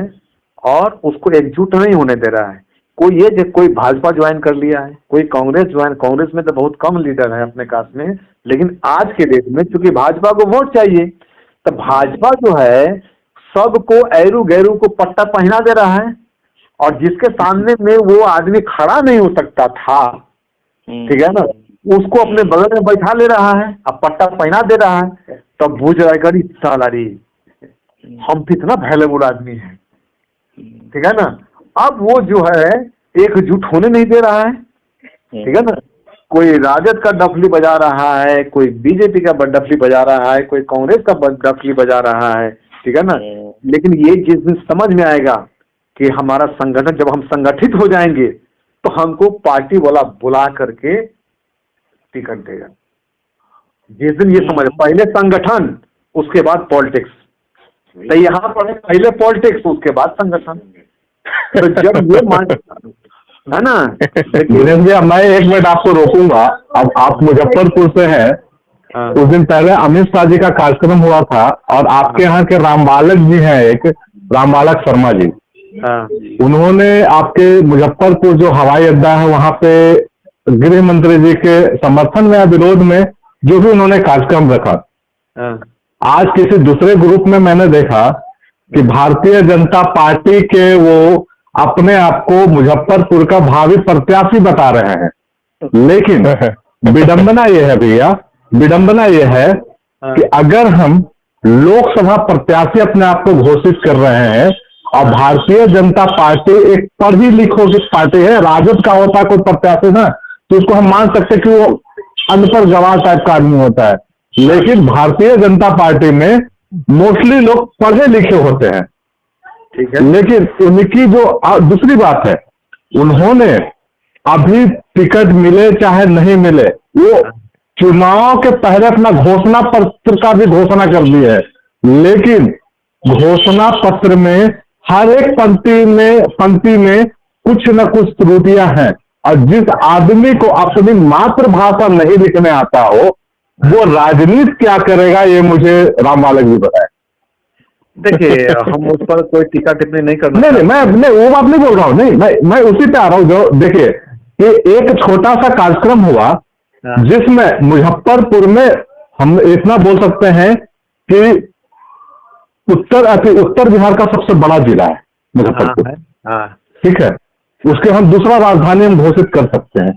और उसको एकजुट नहीं होने दे रहा है। कोई भाजपा ज्वाइन कर लिया है, कोई कांग्रेस में तो बहुत कम लीडर है अपने कास्ट में, लेकिन आज के डेट में चूंकि भाजपा को वोट चाहिए तो भाजपा जो है सबको ऐरू गैरू को पट्टा पहना दे रहा है, और जिसके सामने में वो आदमी खड़ा नहीं हो सकता था, ठीक है ना, उसको अपने बगल में बैठा ले रहा है, अब पट्टा पहना दे रहा है, तब बुझ जाएगा सालारी हम कितना वैल्यूबल आदमी है, ठीक है ना। अब वो जो है एकजुट होने नहीं दे रहा है, ठीक है ना। कोई राजद का डफली बजा रहा है, कोई बीजेपी का डफली बजा रहा है, कोई कांग्रेस का डफली बजा रहा है, ठीक है ना। लेकिन ये जिस दिन समझ में आएगा कि हमारा संगठन, जब हम संगठित हो जाएंगे तो हमको पार्टी वाला बुला करके टिकट देगा। जिस दिन ये समझ, पहले संगठन उसके बाद पॉलिटिक्स, तो यहाँ पर पहले पॉलिटिक्स उसके बाद संगठन। तो जब ये मान है ना। दिनेश भैया, मैं 1 मिनट आपको रोकूंगा। अब आप मुजफ्फरपुर से हैं, उस दिन पहले अमित शाह जी का कार्यक्रम हुआ था और आपके यहाँ के रामबालक जी हैं, एक रामबालक शर्मा जी, उन्होंने आपके मुजफ्फरपुर जो हवाई अड्डा है वहां पे गृह मंत्री जी के समर्थन में या विरोध में जो भी उन्होंने कार्यक्रम रखा। आज किसी दूसरे ग्रुप में मैंने देखा कि भारतीय जनता पार्टी के वो अपने आप को मुजफ्फरपुर का भावी प्रत्याशी बता रहे हैं, लेकिन विडंबना ये है भैया, विडंबना ये है कि अगर हम लोकसभा प्रत्याशी अपने आप को घोषित कर रहे हैं और भारतीय जनता पार्टी एक पढ़ी लिखों की पार्टी है, राजद का होता है कोई प्रत्याशी ना, तो उसको हम मान सकते कि वो अनपढ़ गवार टाइप का आदमी होता है, लेकिन भारतीय जनता पार्टी में मोस्टली लोग पढ़े लिखे होते हैं, ठीक है। लेकिन उनकी जो दूसरी बात है, उन्होंने अभी टिकट मिले चाहे नहीं मिले, वो चुनाव के पहले अपना घोषणा पत्र का भी घोषणा कर दी है, लेकिन घोषणा पत्र में हर एक पंक्ति में कुछ न कुछ त्रुटियां हैं, और जिस आदमी को अपनी मातृभाषा नहीं लिखने आता हो वो राजनीति क्या करेगा, ये मुझे रामबालक जी बताए। देखिए, हम उस पर कोई टीका टिप्पणी नहीं करना। नहीं, मैं वो बात नहीं बोल रहा हूँ, नहीं मैं उसी पे आ रहा हूँ। जो देखिए कि एक छोटा सा कार्यक्रम हुआ जिसमें मुजफ्फरपुर में हम इतना बोल सकते हैं कि उत्तर बिहार का सबसे बड़ा जिला है मुजफ्फरपुर, ठीक है, उसके हम दूसरा राजधानी हम घोषित कर सकते हैं,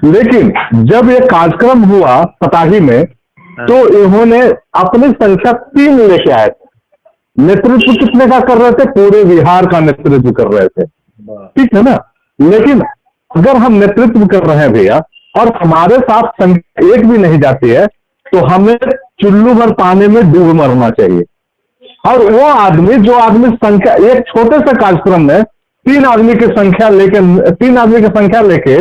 लेकिन जब ये कार्यक्रम हुआ पताही में तो इन्होंने अपनी संख्या 3 लेके आए थे। नेतृत्व कितने का कर रहे थे? पूरे बिहार का नेतृत्व कर रहे थे, ठीक है ना। लेकिन अगर हम नेतृत्व कर रहे हैं भैया और हमारे साथ संख्या 1 भी नहीं जाती है तो हमें चुल्लू भर पानी में डूब मरना चाहिए। और वो आदमी जो आदमी संख्या, एक छोटे से कार्यक्रम में 3 आदमी की संख्या लेके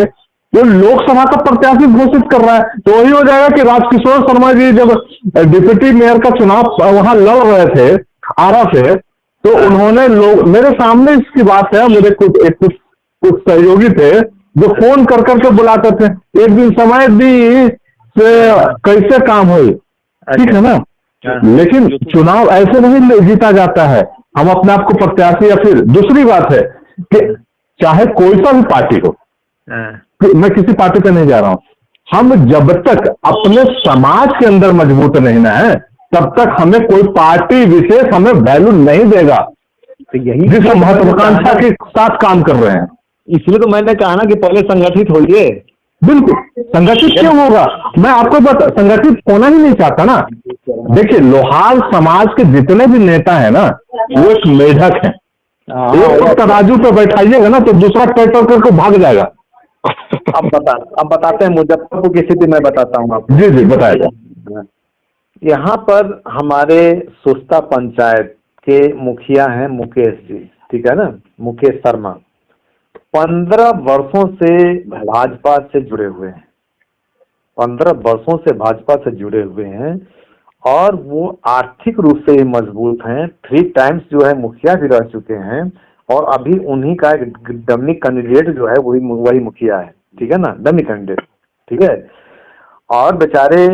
वो लोकसभा का प्रत्याशी घोषित कर रहा है, तो वही हो जाएगा कि राजकिशोर शर्मा जी जब डिप्टी मेयर का चुनाव वहां लड़ रहे थे आरा से, तो उन्होंने मेरे सामने इसकी बात है, मेरे कुछ सहयोगी थे जो फोन कर करके बुलाते थे, एक दिन समय दी से कैसे काम हो, ठीक है ना। लेकिन चुनाव ऐसे नहीं जीता जाता है, हम अपने आप को प्रत्याशी, या फिर दूसरी बात है कि चाहे कोई सा भी पार्टी हो, मैं किसी पार्टी पे नहीं जा रहा हूं, हम जब तक अपने समाज के अंदर मजबूत नहीं ना है तब तक हमें कोई पार्टी विशेष हमें वैल्यू नहीं देगा, तो यही जिस महत्वाकांक्षा के साथ काम कर रहे हैं। इसलिए तो मैंने कहा ना कि पहले संगठित होइए। बिल्कुल, संगठित क्यों होगा, मैं आपको संगठित होना ही नहीं चाहता ना। देखिए, लोहार समाज के जितने भी नेता है ना वो एक मेढक है, एक तराजू पे बैठाइएगा ना तो दूसरा ट्रैक्टर करके भाग जाएगा। अब बताते हैं मुजफ्फरपुर की स्थिति मैं बताता हूँ आपको। जी बताएगा। यहाँ पर हमारे सुस्ता पंचायत के मुखिया हैं मुकेश जी, ठीक है ना, मुकेश शर्मा 15 वर्षों से भाजपा से जुड़े हुए हैं, 15 वर्षों से भाजपा से जुड़े हुए हैं और वो आर्थिक रूप से मजबूत हैं, 3 टाइम्स जो है मुखिया भी रह चुके हैं और अभी उन्हीं का एक डमी कैंडिडेट जो है वही मुखिया है, ठीक है ना, डमी कैंडिडेट, ठीक है। और बेचारे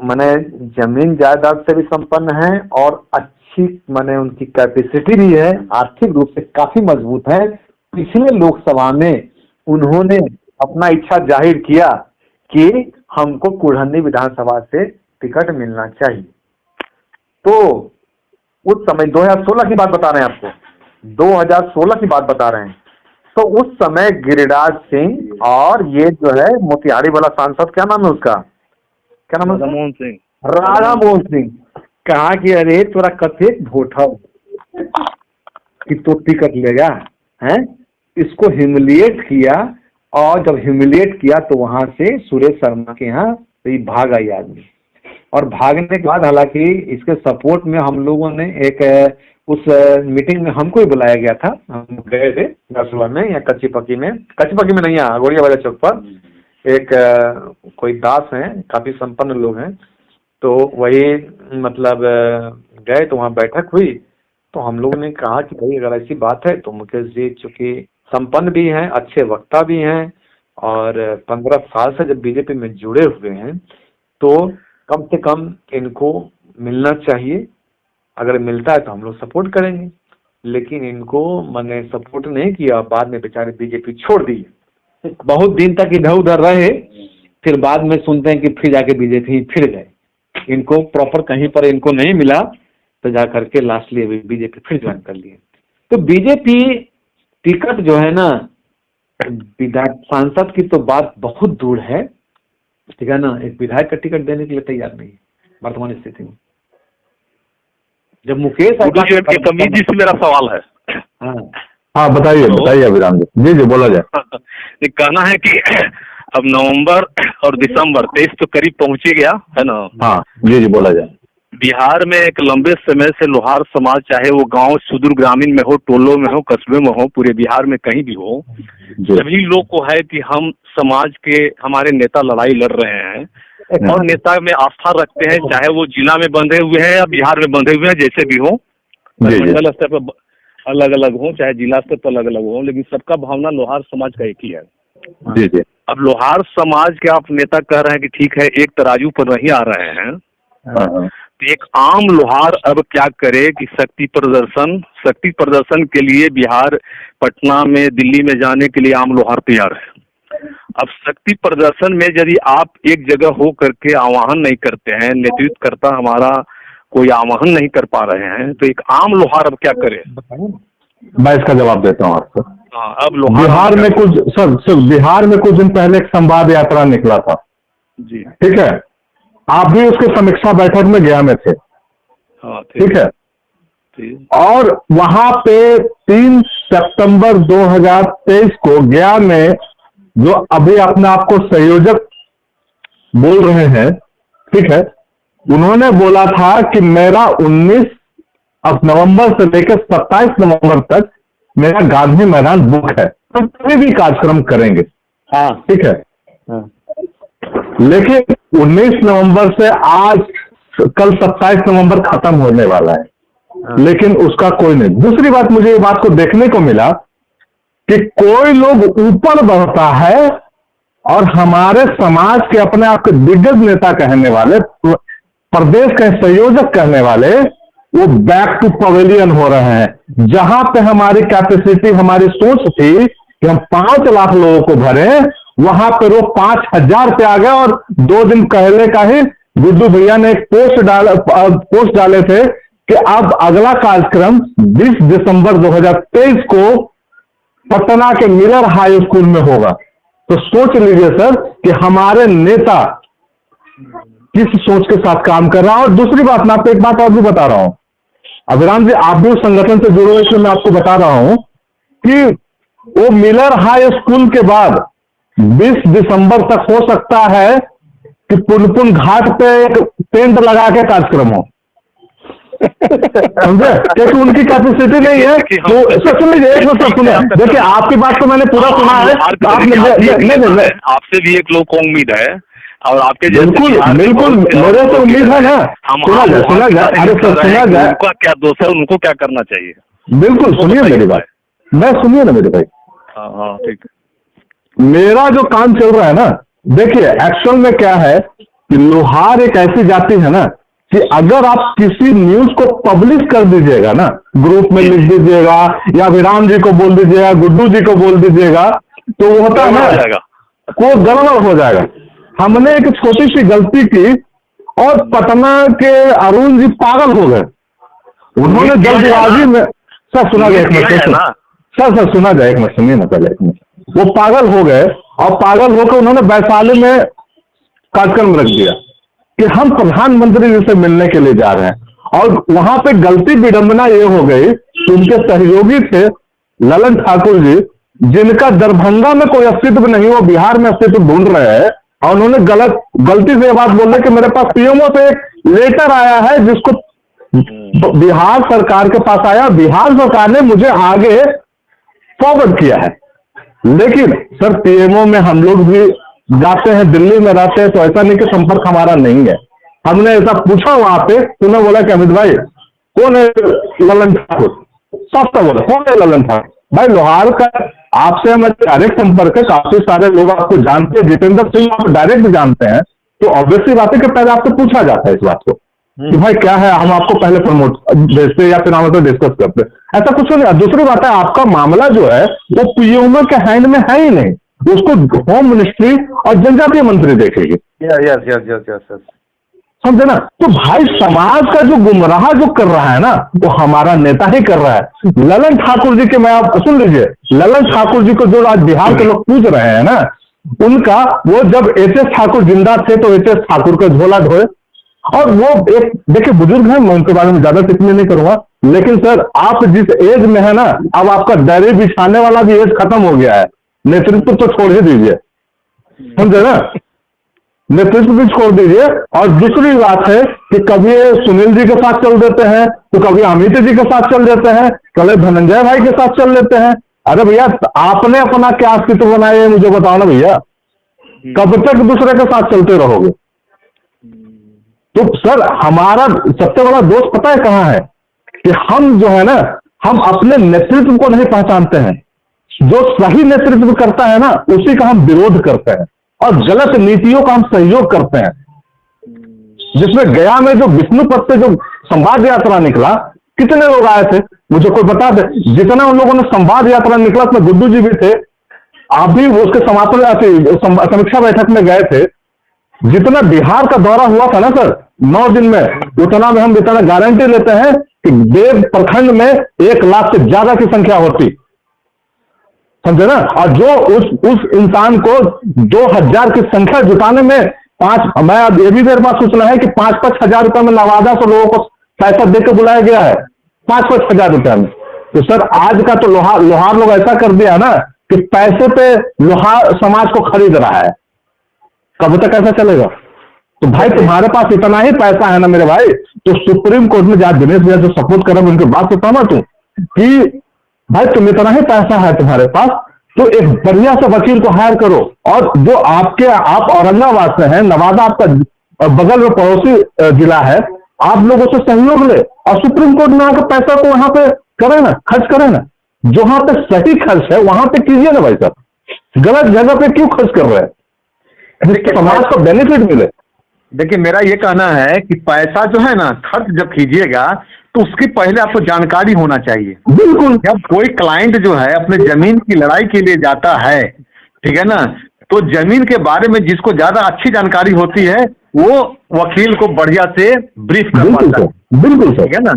माने जमीन जायदाद से भी संपन्न है और अच्छी माने उनकी कैपेसिटी भी है, आर्थिक रूप से काफी मजबूत है। पिछले लोकसभा में उन्होंने अपना इच्छा जाहिर किया कि हमको कुढ़नी विधानसभा से टिकट मिलना चाहिए। तो उस समय 2016 की बात बता रहे हैं आपको, 2016 की बात बता रहे हैं। तो उस समय गिरिराज सिंह और ये जो है मोतिहारी वाला सांसद, क्या नाम है उसका, क्या नाम है, राधा मोहन सिंह, राधा मोहन सिंह, कहा कि अरे तोरा कथे वोट हो कि तो टिकट लेगा है। इसको ह्यूमिलिएट किया, और जब ह्यूमिलिएट किया तो वहां से सुरेश शर्मा के यहाँ तो भाग आई आदमी। और भागने के बाद हालांकि इसके सपोर्ट में हम लोगों ने एक उस मीटिंग में हमको ही बुलाया गया था, हम गए थे नरसुला में या कच्ची पक्की में नहीं, यहाँ गोड़िया वाले चौक पर एक कोई दास हैं, काफी संपन्न लोग हैं, तो वही मतलब गए तो वहाँ बैठक हुई। तो हम लोगों ने कहा कि भाई अगर ऐसी बात है तो मुकेश जी चूंकि संपन्न भी हैं, अच्छे वक्ता भी हैं, और 15 साल से जब बीजेपी में जुड़े हुए हैं तो कम से कम इनको मिलना चाहिए। अगर मिलता है तो हम लोग सपोर्ट करेंगे, लेकिन इनको मैंने सपोर्ट नहीं किया। बाद में बेचारे बीजेपी छोड़ दी, बहुत दिन तक इधर उधर रहे, फिर बाद में सुनते हैं कि फिर जाके बीजेपी फिर गए। इनको प्रॉपर कहीं पर इनको नहीं मिला तो जा करके लास्टली बीजेपी फिर ज्वाइन कर लिए। तो बीजेपी टिकट जो है ना, विधायक सांसद की तो बात बहुत दूर है, ठीक है ना, एक विधायक का टिकट देने के लिए तैयार नहीं है वर्तमान स्थिति में। जब मुकेश कमी जी से मेरा सवाल है। हाँ बताइए बताइए अभिराम जी। जी बोला जाए। कहना है कि अब नवंबर और दिसंबर 23 तो करीब पहुंच ही गया है ना। हाँ जी बोला जाए। बिहार में एक लंबे समय से लोहार समाज, चाहे वो गांव सुदूर ग्रामीण में हो, टोलों में हो, कस्बे में हो, पूरे बिहार में कहीं भी हो, सभी लोग को है कि हम समाज के, हमारे नेता लड़ाई लड़ रहे हैं और नेता में आस्था रखते हैं, चाहे वो जिला में बंधे हुए हैं या बिहार में बंधे हुए हैं, जैसे भी हो, मंडल स्तर पर अलग अलग हो, चाहे जिला स्तर पर अलग अलग हो, लेकिन सबका भावना लोहार समाज का एक ही है। जी जी। अब लोहार समाज के आप नेता कह रहे हैं कि ठीक है एक तराजू पर नहीं आ रहे हैं, तो एक आम लोहार अब क्या करे कि शक्ति प्रदर्शन के लिए बिहार, पटना में, दिल्ली में जाने के लिए आम लोहार तैयार है। अब शक्ति प्रदर्शन में यदि आप एक जगह हो करके आह्वान नहीं करते हैं, नेतृत्व करता हमारा कोई आह्वान नहीं कर पा रहे हैं, तो एक आम लोहार अब क्या करे? मैं इसका जवाब देता हूँ आपको। हाँ, अब लोहार बिहार में कुछ सर बिहार में कुछ दिन पहले एक संवाद यात्रा निकला था जी, ठीक है, आप भी उसके समीक्षा बैठक में गया में थे। हाँ ठीक है, और वहां पे 3 सितंबर 2023 को गया में जो अभी अपने आप को संयोजक बोल रहे हैं, ठीक है, उन्होंने बोला था कि मेरा 19 नवंबर से लेकर 27 नवंबर तक मेरा गांधी मैदान बुक है, तो कोई भी कार्यक्रम करेंगे। हाँ ठीक है। हाँ। लेकिन 19 नवंबर से आज कल 27 नवंबर खत्म होने वाला है। हाँ। लेकिन उसका कोई नहीं। दूसरी बात, मुझे ये बात को देखने को मिला कि कोई लोग ऊपर बढ़ता है और हमारे समाज के अपने आप के दिग्गज नेता कहने वाले, प्रदेश के संयोजक कहने वाले, वो बैक टू पवेलियन हो रहे हैं। जहां पे हमारी कैपेसिटी, हमारी सोच थी कि हम 5 लाख लोगों को भरें, वहां पे वो 5000 पे आ गए। और 2 दिन पहले का ही गुड्डू भैया ने एक पोस्ट डाले थे कि अब अगला कार्यक्रम 20 दिसंबर 2023 को पटना के मिलर हाई स्कूल में होगा। तो सोच लीजिए सर कि हमारे नेता किस सोच के साथ काम कर रहा है। और दूसरी बात, मैं आपको एक बात और भी बता रहा हूं अभिराम जी, आप भी उस संगठन से जुड़े, इसलिए मैं आपको बता रहा हूं कि वो मिलर हाई स्कूल के बाद 20 दिसंबर तक हो सकता है कि पुनपुन घाट पे एक टेंट लगा के कार्यक्रम हो, समझे, क्योंकि उनकी कैपेसिटी नहीं है। तो सुनिए, देखिए आपकी बात तो मैंने पूरा सुना है, आपसे भी एक लोग को उम्मीद है और आपके बिल्कुल मेरे तो उम्मीद है ना। सुना जाए, अरे सर सुना जाए, उनका क्या दोष है, उनको क्या करना चाहिए? बिल्कुल सुनिए मेरी बात, मैं सुनिए ना मेरे भाई। हाँ ठीक है। मेरा जो काम चल रहा है ना, देखिए एक्चुअल में क्या है कि लोहार एक ऐसी जाति है ना कि अगर आप किसी न्यूज को पब्लिश कर दीजिएगा ना, ग्रुप में लिख दीजिएगा या अभिराम जी को बोल दीजिएगा, गुड्डू जी को बोल दीजिएगा, तो वो होता है ना को गड़बड़ हो जाएगा। हमने एक छोटी सी गलती की और पटना के अरुण जी पागल हो गए। उन्होंने जल्दबाजी में, सर सुना जाए एक मिनट, सर सुना जाए एक मिनट, सुनिए ना पहले एक मिनट। वो पागल हो गए और पागल होकर उन्होंने वैशाली में कार्यक्रम रख दिया कि हम प्रधानमंत्री जी से मिलने के लिए जा रहे हैं। और वहां पे गलती विडंबना ये हो गई कि उनके सहयोगी थे ललन ठाकुर जी, जिनका दरभंगा में कोई अस्तित्व नहीं, वो बिहार में अस्तित्व ढूंढ रहे हैं। और उन्होंने गलती से ये बात बोल रहे कि मेरे पास पीएमओ से एक लेटर आया है जिसको बिहार सरकार के पास आया, बिहार सरकार ने मुझे आगे फॉरवर्ड किया है। लेकिन सर पीएमओ में हम लोग भी जाते हैं, दिल्ली में रहते हैं, तो ऐसा नहीं कि संपर्क हमारा नहीं है। हमने ऐसा पूछा वहां पे, उन्होंने बोला कि अमित भाई कौन है ललन ठाकुर, सबसे बोला कौन है ललन ठाकुर। भाई लोहार का आपसे हमारे डायरेक्ट संपर्क है, काफी सारे लोग आपको जानते हैं, जितेंद्र सिंह आप डायरेक्ट जानते हैं, तो ऑब्वियसली बात है कि पहले आपसे पूछा जाता है इस बात को कि भाई क्या है, हम आपको पहले प्रमोट भेजते या फिर हम तो डिस्कस करते, ऐसा कुछ नहीं। दूसरी बात है आपका मामला जो है वो पीएमओ के हैंड में है ही नहीं, उसको होम मिनिस्ट्री और जनजातीय मंत्री देखेगी। समझे ना। तो भाई समाज का जो गुमराह जो कर रहा है ना, वो हमारा नेता ही कर रहा है। ललन ठाकुर जी के, मैं आप सुन लीजिए, ललन ठाकुर जी को जो आज बिहार के लोग पूछ रहे हैं ना, उनका वो जब एच.एस. ठाकुर जिंदा थे तो एच.एस. ठाकुर का झोला ढोए। और वो एक देखिए बुजुर्ग हैं, मैं उनके बारे में ज्यादा टिप्पणी नहीं करूंगा, लेकिन सर आप जिस एज में है ना, अब आपका दरी बिछाने वाला भी एज खत्म हो गया है, नेतृत्व तो छोड़ ही दीजिए, समझे ना, नेतृत्व भी छोड़ दीजिए। और दूसरी बात है कि कभी सुनील जी के साथ चल देते हैं, तो कभी अमित जी के साथ चल देते हैं, कभी धनंजय भाई के साथ चल लेते हैं। अरे भैया आपने अपना क्या अस्तित्व बनाया है मुझे बताओ ना भैया, कब तक दूसरे के साथ चलते रहोगे। तो सर हमारा सबसे बड़ा दोष पता है कहाँ है कि हम जो है ना, हम अपने नेतृत्व को नहीं पहचानते हैं। जो सही नेतृत्व करता है ना उसी का हम विरोध करते हैं और गलत नीतियों का हम सहयोग करते हैं। जिसमें गया में जो विष्णुपद से जो संवाद यात्रा निकला, कितने लोग आए थे मुझे कोई बता दे। जितना उन लोगों ने संवाद यात्रा निकला उसमें गुड्डू जी भी थे, आप भी उसके समापन समीक्षा बैठक में गए थे। जितना बिहार का दौरा हुआ था ना सर 9 दिन में, उतना में हम इतना गारंटी लेते हैं कि देव प्रखंड में 1 लाख से ज्यादा की संख्या होती, समझे ना। और जो उस इंसान को 2000 की संख्या जुटाने में मैं अब ये भी मेरे पास सूचना है कि 5-5 हजार रुपए में नवादा से लोगों को पैसा देकर बुलाया गया है, 5-5 हजार रुपए में। तो सर आज का तो लोहार लोग ऐसा कर दिया ना कि पैसे पे लोहार समाज को खरीद रहा है, कब तक ऐसा चलेगा। तो भाई तुम्हारे पास इतना ही पैसा है ना मेरे भाई, तो सुप्रीम कोर्ट में जहाँ दिनेश भैया जो सपोर्ट कर रहे हैं उनकी बात से सहमत हूं कि भाई तुम इतना ही पैसा है तुम्हारे पास, तो एक बढ़िया सा वकील को हायर करो। और जो आप औरंगाबाद से हैं, नवादा आपका बगल में पड़ोसी जिला है, आप लोगों से सहयोग ले और सुप्रीम कोर्ट में आकर पैसा को वहां पे करें ना, खर्च करें ना। जहां पे सही खर्च है वहां पे कीजिए ना भाई साहब, गलत जगह पे क्यों खर्च कर रहे हैं, जिसके समाज को बेनिफिट मिले। देखिए मेरा ये कहना है कि पैसा जो है ना खर्च जब कीजिएगा तो उसकी पहले आपको जानकारी होना चाहिए। बिल्कुल। जब कोई क्लाइंट जो है अपने जमीन की लड़ाई के लिए जाता है, ठीक है ना, तो जमीन के बारे में जिसको ज्यादा अच्छी जानकारी होती है वो वकील को बढ़िया से ब्रीफ कर पाता है। बिल्कुल सर, ठीक है ना।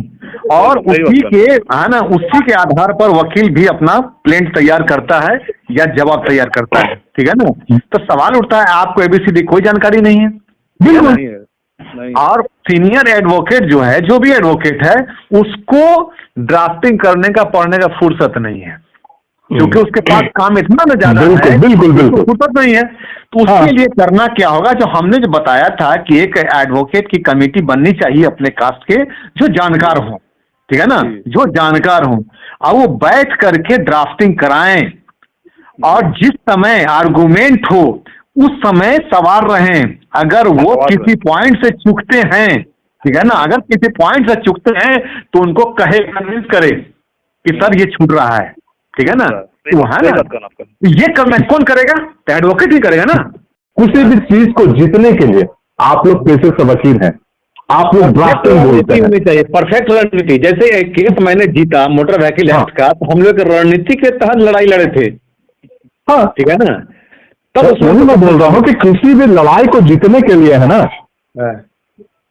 और उसी के है ना, उसी के आधार पर वकील भी अपना प्लेंट तैयार करता है या जवाब तैयार करता है, ठीक है ना। तो सवाल उठता है आपको एबीसीडी कोई जानकारी नहीं है, बिल्कुल नहीं। और सीनियर एडवोकेट जो है, जो भी एडवोकेट है, उसको ड्राफ्टिंग करने का पढ़ने का फुर्सत नहीं है, क्योंकि उसके पास काम इतना न ज्यादा है, बिल्कुल फुर्सत नहीं है। तो उसके लिए करना क्या होगा, जो हमने जो बताया था कि एक एडवोकेट की कमेटी बननी चाहिए अपने कास्ट के, जो जानकार हो, ठीक है ना, जो जानकार हो, और वो बैठ करके ड्राफ्टिंग कराएं और जिस समय आर्गुमेंट हो उस समय सवार रहें। अगर वो किसी पॉइंट से चूकते हैं, ठीक है ना, अगर किसी पॉइंट से चूकते हैं तो उनको कहे, कन्विंस करे कि सर ये छूट रहा है, ठीक है ना। तो है ना, ये करना कौन करेगा, तो एडवोकेट ही करेगा ना। किसी भी चीज को जीतने के लिए आप लोग पेशे से वकील हैं, आप लोग ड्राफ्टिंग बोलते हैं। होनी चाहिए परफेक्ट रणनीति। जैसे एक केस मैंने जीता मोटर व्हीकल एक्ट का, तो हम लोग रणनीति के तहत लड़ाई लड़े थे। हाँ, ठीक है ना। तब वही मैं बोल रहा हूँ कि किसी भी लड़ाई को जीतने के लिए है ना,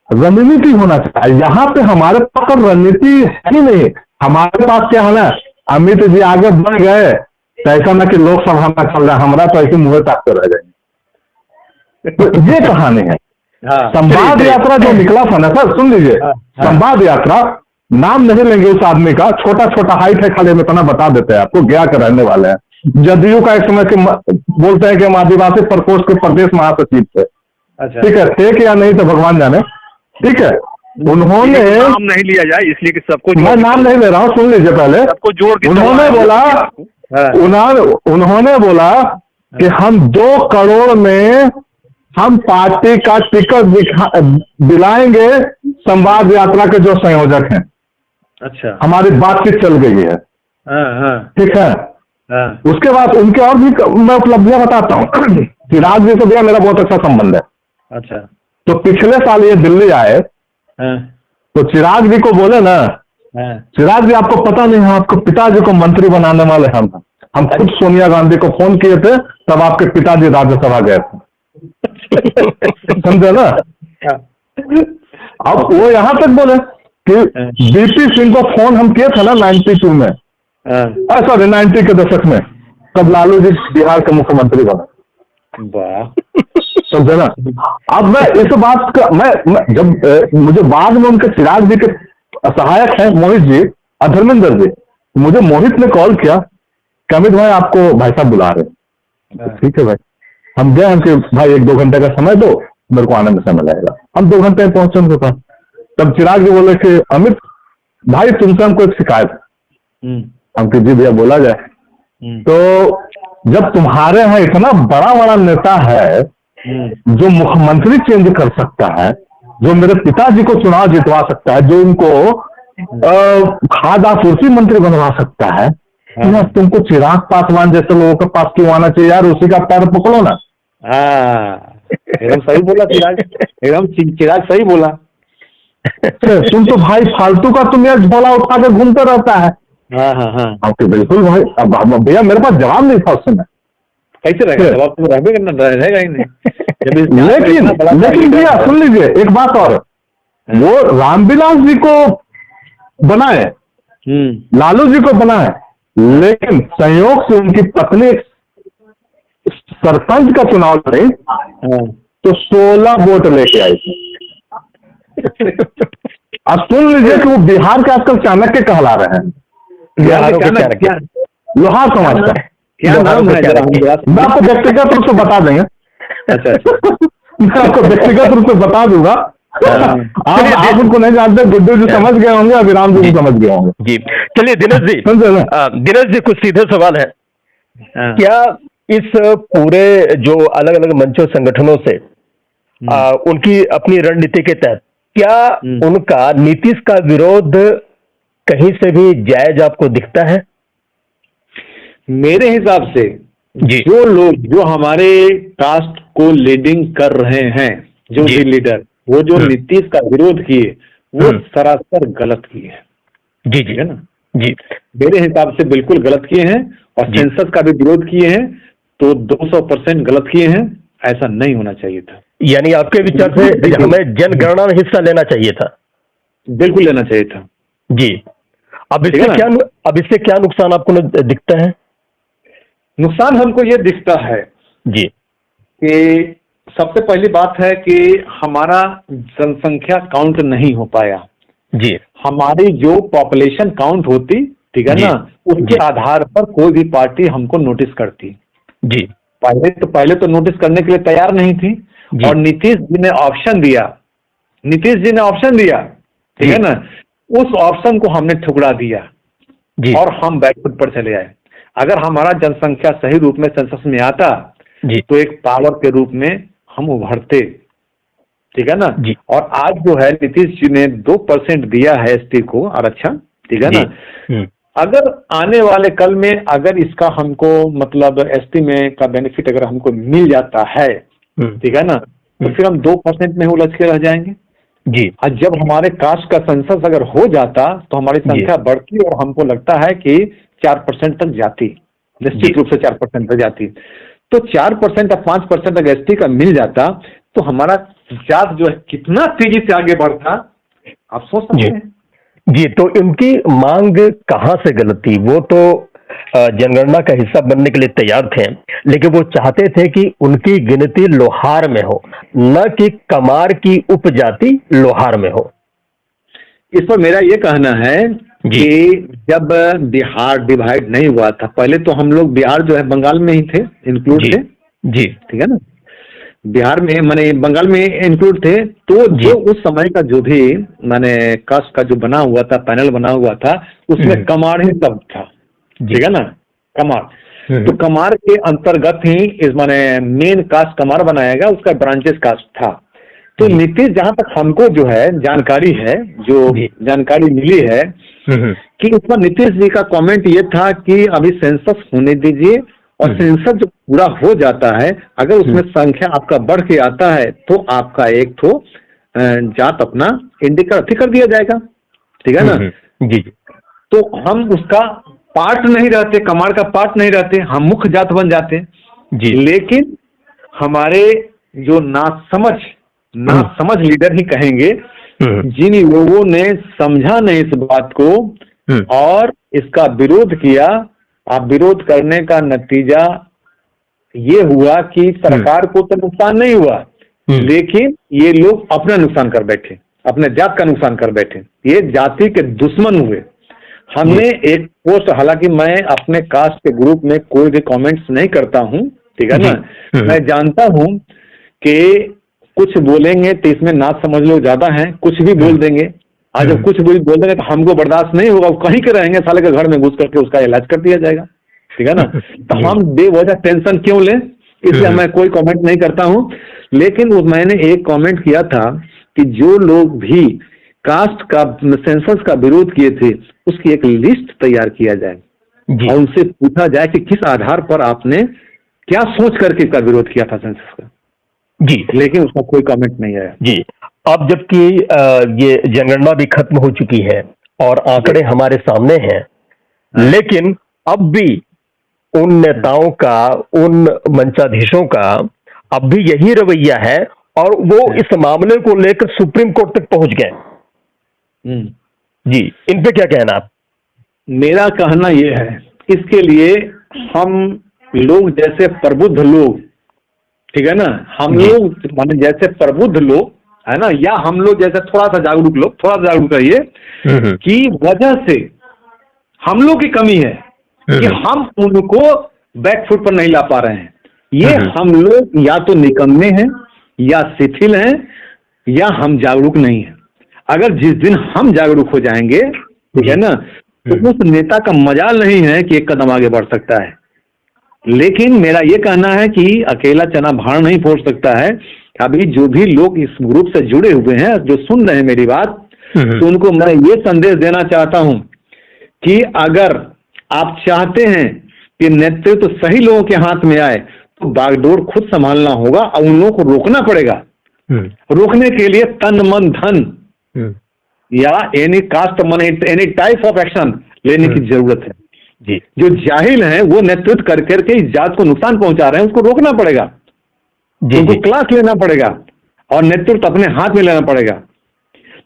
रणनीति होना चाहिए। यहाँ पे हमारे पास रणनीति है ही नहीं। हमारे पास क्या है ना, अमित जी आगे बढ़ गए तो ऐसा ना कि लोकसभा में चल रहा है, हमारा तो ऐसे मुंह ताकते रह जाएंगे। तो ये कहानी है। संवाद यात्रा जो निकला था ना सर, सुन लीजिए, संवाद यात्रा, नाम नहीं लेंगे उस आदमी का, छोटा छोटा हाइट है, खाली में इतना बता देते हैं आपको, गया के रहने वाले हैं। जदयू का एक समय के बोलते हैं कि हम आदिवासी प्रकोष्ठ के प्रदेश महासचिव थे। ठीक है, थे कि या नहीं तो भगवान जाने। ठीक है, उन्होंने नाम नहीं लिया जाए इसलिए कि सबको, मैं नाम नहीं ले रहा हूँ, सुन लीजिए पहले। सबको जोड़ के उन्होंने बोला कि हम 2 करोड़ में हम पार्टी का टिकट दिलाएंगे संवाद यात्रा के जो संयोजक हैं। अच्छा, हमारी बातचीत चल गई है। ठीक है, उसके बाद उनके और भी मैं उपलब्धियां बताता हूँ। चिराग जी से भैया मेरा बहुत अच्छा संबंध है। अच्छा, तो पिछले साल ये दिल्ली आए, तो चिराग जी को बोले ना, चिराग जी आपको पता नहीं है, आपको पिताजी को मंत्री बनाने वाले हम खुद सोनिया गांधी को फोन किए थे, तब आपके पिताजी राज्यसभा गए थे। समझे ना। अब वो यहाँ तक बोले कि बीपी सिंह को फोन हम किए थे ना 92 में, सॉरी 90 के दशक में, तब लालू जी बिहार के मुख्यमंत्री बने। समझे ना। अब मैं इस बात का मैं जब मुझे बाद में उनके चिराग जी के सहायक हैं मोहित जी, धर्मेंद्र जी, मुझे मोहित ने कॉल किया कि अमित भाई आपको भाई साहब बुला रहे। ठीक है भाई, हम गए, हम कि भाई 1-2 घंटे का समय दो, मेरे को आने में समय लगेगा। हम 2 घंटे में पहुंचे उनके पास। तब चिराग जी बोले कि अमित भाई तुमसे हमको एक शिकायत है। हम कि जी भैया बोला जाए। तो जब तुम्हारे यहाँ इतना बड़ा बड़ा नेता है जो मुख्यमंत्री चेंज कर सकता है, जो मेरे पिताजी को चुनाव जितवा सकता है, जो इनको खाद्य आपूर्ति मंत्री बनवा सकता है, तुमको चिराग पासवान जैसे लोगों के पास क्यों आना चाहिए यार? उसी का पैर पकड़ो ना। एकदम सही बोला चिराग, एकदम चिराग सही बोला। तुम तो भाई फालतू का तुम यार झोला उठा के घूमते रहता है। आपके बिल्कुल भाई। अब भैया मेरे पास जवाब नहीं था उस समय। कैसे रहेगा जवाब? तो रहेगा ही नहीं। लेकिन भैया सुन लीजिए एक बात और, वो रामविलास जी को बनाए, लालू जी को बनाए, लेकिन संयोग से उनकी पत्नी सरपंच का चुनाव लड़ी तो 16 वोट लेके आई थी। अब सुन लीजिए कि वो बिहार के आजकल चाणक्य कहला रहे हैं। लोहार समाज का क्या नाम है? मैं आपको व्यक्तिगत रूप से बता देंगे। अच्छा, मैं आपको व्यक्तिगत रूप से बता दूंगा। आप उनको नहीं जानते, गुड्डू जी समझ गए होंगे, अभिराम जी समझ गए होंगे। जी चलिए दिनेश जी, दिनेश जी कुछ सीधे सवाल है। क्या इस पूरे जो अलग अलग मंचों संगठनों से उनकी अपनी रणनीति के तहत क्या उनका नीतीश का विरोध कहीं से भी जायज आपको दिखता है? मेरे हिसाब से जो लोग जो हमारे कास्ट को लीडिंग कर रहे हैं, जो भी लीडर, वो जो नीतीश का विरोध किए वो सरासर गलत किए हैं। जी जी है ना जी, मेरे हिसाब से बिल्कुल गलत किए हैं। और सेंसस का भी विरोध किए हैं तो 200% गलत किए हैं। ऐसा नहीं होना चाहिए था। यानी आपके विचार से हमें जनगणना में हिस्सा लेना चाहिए था? बिल्कुल लेना चाहिए था जी। अब इससे क्या नुकसान आपको दिखता है? नुकसान हमको ये दिखता है जी कि सबसे पहली बात है कि हमारा जनसंख्या काउंट नहीं हो पाया जी। हमारी जो पॉपुलेशन काउंट होती, ठीक है ना, उसके आधार पर कोई भी पार्टी हमको नोटिस करती जी। पहले तो नोटिस करने के लिए तैयार नहीं थी। और नीतीश जी ने ऑप्शन दिया, ठीक है ना, उस ऑप्शन को हमने ठुकरा दिया और हम बैकफुट पर चले आए। अगर हमारा जनसंख्या सही रूप में सेंसस में आता तो एक पावर के रूप में हम उभरते, ठीक है ना। और आज जो है नीतीश जी ने 2% दिया है एसटी को आरक्षण, ठीक है ना। अगर आने वाले कल में अगर इसका हमको मतलब एसटी में का बेनिफिट अगर हमको मिल जाता है, ठीक है ना, तो फिर हम 2% में उलझ के रह जाएंगे जी। और जब हमारे कास्ट का सेंसस अगर हो जाता तो हमारी संख्या बढ़ती और हमको लगता है कि 4% तक जाती, निश्चित रूप से 4% तक जाती। तो 4% या 5% अगर एसटी का मिल जाता तो हमारा जात जो है कितना तेजी से आगे बढ़ता, आप सोच सकते हैं। जी, तो इनकी मांग कहाँ से गलत थी? वो तो जनगणना का हिस्सा बनने के लिए तैयार थे, लेकिन वो चाहते थे कि उनकी गिनती लोहार में हो, न कि कमार की उपजाति लोहार में हो। इस पर मेरा ये कहना है कि जब बिहार डिवाइड नहीं हुआ था, पहले तो हम लोग बिहार जो है बंगाल में ही थे, इंक्लूड थे जी, ठीक है ना, बिहार में माने बंगाल में इंक्लूड थे। तो जो उस समय का जो भी माने कास्ट का जो बना हुआ था, पैनल बना हुआ था, उसमें कमार ही सब था, ठीक है ना, कमार। तो कमार के अंतर्गत ही इस माने मेन कास्ट कमार बनाएगा, उसका ब्रांचेस कास्ट था। तो नीतीश, जहां तक हमको जो है जानकारी है, जो जानकारी मिली है कि इसमें नीतीश जी का कमेंट ये था कि अभी सेंसस होने दीजिए और सेंसस जो पूरा हो जाता है, अगर उसमें संख्या आपका बढ़ के आता है तो आपका एक तो जात अपना इंडिकेट कर दिया जाएगा, ठीक है ना। जी। तो हम उसका पार्ट नहीं रहते, कमार का पार्ट नहीं रहते, हम मुख्य जात बन जाते जी। लेकिन हमारे जो नासमझ लीडर ही कहेंगे, जिन लोगों ने समझा नहीं इस बात को और इसका विरोध किया, अब विरोध करने का नतीजा ये हुआ कि सरकार को तो नुकसान नहीं हुआ, लेकिन ये लोग अपना नुकसान कर बैठे, अपने जात का नुकसान कर बैठे, ये जाति के दुश्मन हुए। हमने एक पोस्ट, हालांकि मैं अपने कास्ट के ग्रुप में कोई भी कमेंट्स नहीं करता हूं, ठीक है ना, मैं जानता हूं कि कुछ बोलेंगे तो इसमें नाच समझ लो ज्यादा है, कुछ भी बोल देंगे। आज जब कुछ भी बोल देंगे तो हमको बर्दाश्त नहीं होगा, कहीं के रहेंगे, साले के घर में घुस करके उसका इलाज कर दिया जाएगा, ठीक है ना। तो हम बेवजह टेंशन क्यों लें, इसलिए मैं कोई कमेंट नहीं करता हूं। लेकिन मैंने एक कमेंट किया था कि जो लोग भी कास्ट का सेंसस का विरोध किए थे, उसकी एक लिस्ट तैयार किया जाए और उनसे पूछा जाए कि किस आधार पर आपने क्या सोच करके इसका विरोध किया था सेंसस का। जी, लेकिन उसका कोई कमेंट नहीं आया। जी, अब जबकि ये जनगणना भी खत्म हो चुकी है और आंकड़े हमारे सामने हैं, लेकिन अब भी उन नेताओं का, उन मंचाधीशों का अब भी यही रवैया है और वो इस मामले को लेकर सुप्रीम कोर्ट तक पहुंच गए। जी, इन पे क्या कहना आप? मेरा कहना यह है, इसके लिए हम लोग जैसे प्रबुद्ध लोग, ठीक है ना, हम लोग माने जैसे प्रबुद्ध लोग है ना, या हम लोग जैसे थोड़ा सा जागरूक लोग, थोड़ा सा जागरूक रहिए कि वजह से हम लोग की कमी है कि हम उनको बैकफुट पर नहीं ला पा रहे हैं। ये हम लोग या तो निकम्मे हैं, या शिथिल हैं, या हम जागरूक नहीं हैं। अगर जिस दिन हम जागरूक हो जाएंगे, ठीक है ना, तो उस नेता का मजाल नहीं है कि एक कदम आगे बढ़ सकता है। लेकिन मेरा ये कहना है कि अकेला चना भाड़ नहीं फोड़ सकता है। अभी जो भी लोग इस ग्रुप से जुड़े हुए हैं, जो सुन रहे हैं मेरी बात, तो उनको मैं ये संदेश देना चाहता हूं कि अगर आप चाहते हैं कि नेतृत्व सही लोगों के हाथ में आए, तो बागडोर खुद संभालना होगा और उन लोगों को रोकना पड़ेगा। रोकने के लिए तन मन धन या any caste money, any type of action लेने की जरूरत है। जी, जो जाहिल हैं वो नेतृत्व कर करके इस जात को नुकसान पहुंचा रहे हैं, उसको रोकना पड़ेगा, उनको क्लास लेना पड़ेगा और नेतृत्व अपने हाथ में लेना पड़ेगा।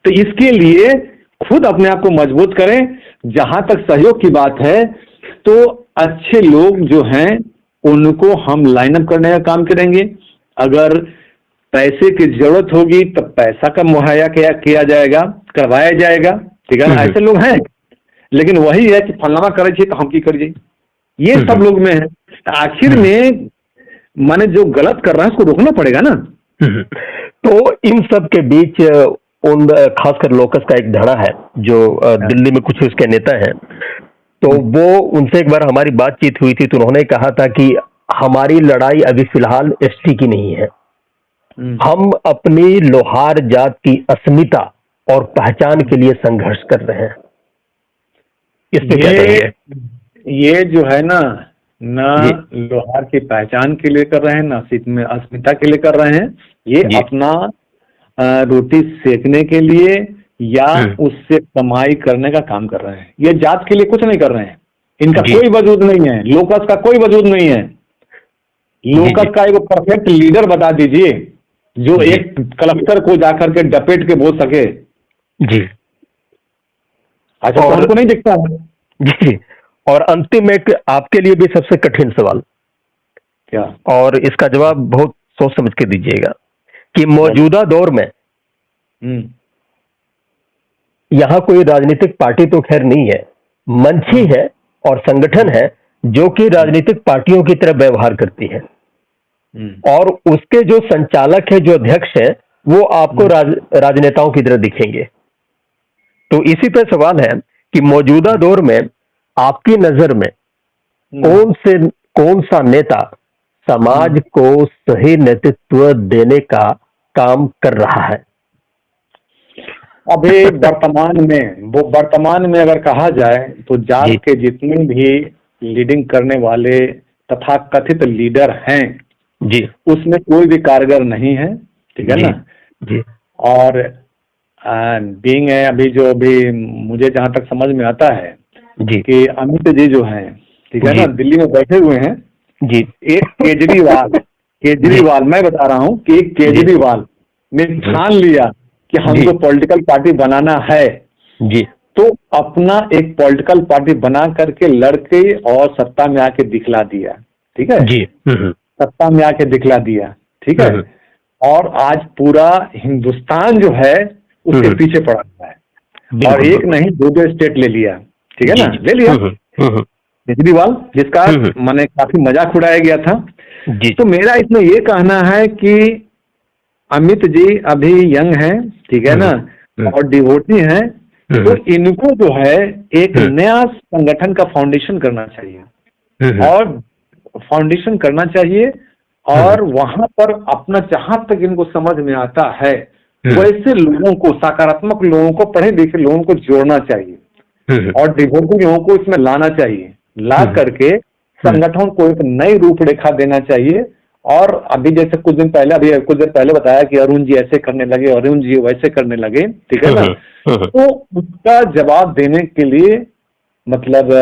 तो इसके लिए खुद अपने आप को मजबूत करें। जहां तक सहयोग की बात है, तो अच्छे लोग जो हैं उनको हम लाइनअप करने का काम करेंगे। अगर पैसे की जरूरत होगी तो पैसा का मुहैया किया जाएगा, करवाया जाएगा, ठीक है ना। ऐसे लोग हैं, लेकिन वही है कि फलनामा करे चाहिए तो हम की करिए, ये सब लोग में है। आखिर में माने जो गलत कर रहा है उसको रोकना पड़ेगा ना। तो इन सब के बीच उन खासकर लोकस का एक धड़ा है जो दिल्ली में कुछ उसके नेता हैं, तो वो उनसे एक बार हमारी बातचीत हुई थी, तो उन्होंने कहा था कि हमारी लड़ाई अभी फिलहाल एसटी की नहीं है, हम अपनी लोहार जात की अस्मिता और पहचान के लिए संघर्ष कर रहे हैं। इस पे क्या कहेंगे? ये जो है ना, न लोहार की पहचान के लिए कर रहे हैं, न अस्मिता के लिए कर रहे हैं। ये अपना रोटी सेकने के लिए या उससे कमाई करने का काम कर रहे हैं। ये जात के लिए कुछ नहीं कर रहे हैं। इनका कोई वजूद नहीं है, लोकस का कोई वजूद नहीं है। लोकस का एक परफेक्ट लीडर बता दीजिए जो एक कलेक्टर को जाकर के डपेट के बोल सके। जी अच्छा, तो हमको नहीं दिखता है। जी। और अंतिम एक आपके लिए भी सबसे कठिन सवाल, क्या, और इसका जवाब बहुत सोच समझ के दीजिएगा कि मौजूदा दौर में यहाँ कोई राजनीतिक पार्टी तो खैर नहीं है, मंच ही है और संगठन है जो कि राजनीतिक पार्टियों की तरह व्यवहार करती है, और उसके जो संचालक है, जो अध्यक्ष है, वो आपको राजनेताओं की तरह दिखेंगे। तो इसी पे सवाल है कि मौजूदा दौर में आपकी नजर में कौन सा नेता समाज को सही नेतृत्व देने का काम कर रहा है? अभी वर्तमान में अगर कहा जाए तो जात के जितने भी लीडिंग करने वाले तथा कथित लीडर हैं जी, उसमें कोई भी कारगर नहीं है। ठीक है ना जी। और बीइंग है अभी मुझे जहां तक समझ में आता है जी कि अमित जी जो हैं, ठीक है ना, दिल्ली में बैठे हुए हैं जी। एक केजरीवाल मैं बता रहा हूं कि एक केजरीवाल ने ठान लिया कि हमको पॉलिटिकल पार्टी बनाना है जी, तो अपना एक पॉलिटिकल पार्टी बना करके लड़के और सत्ता में आके दिखला दिया। ठीक है जी। सत्ता में आके दिखला दिया। ठीक है। और आज पूरा हिंदुस्तान जो है उसके पीछे पड़ा हुआ है, और एक नहीं दो स्टेट ले लिया। ठीक है ना, ले लिया केजरीवाल, जिसका मैंने काफी मजाक उड़ाया गया था। तो मेरा इसमें ये कहना है कि अमित जी अभी यंग हैं, ठीक है ना, और डिवोटी हैं, तो इनको जो है एक नया संगठन का फाउंडेशन करना चाहिए, और फाउंडेशन करना चाहिए, और वहां पर अपना जहां तक इनको समझ में आता है वैसे लोगों को, सकारात्मक लोगों को, पढ़े लिखे लोगों को जोड़ना चाहिए, और डिवोटी लोगों को इसमें लाना चाहिए। ला करके संगठन को एक नई रूपरेखा देना चाहिए। और अभी जैसे कुछ दिन पहले बताया कि अरुण जी ऐसे करने लगे, अरुण जी वैसे करने लगे, ठीक है ना, तो उसका जवाब देने के लिए मतलब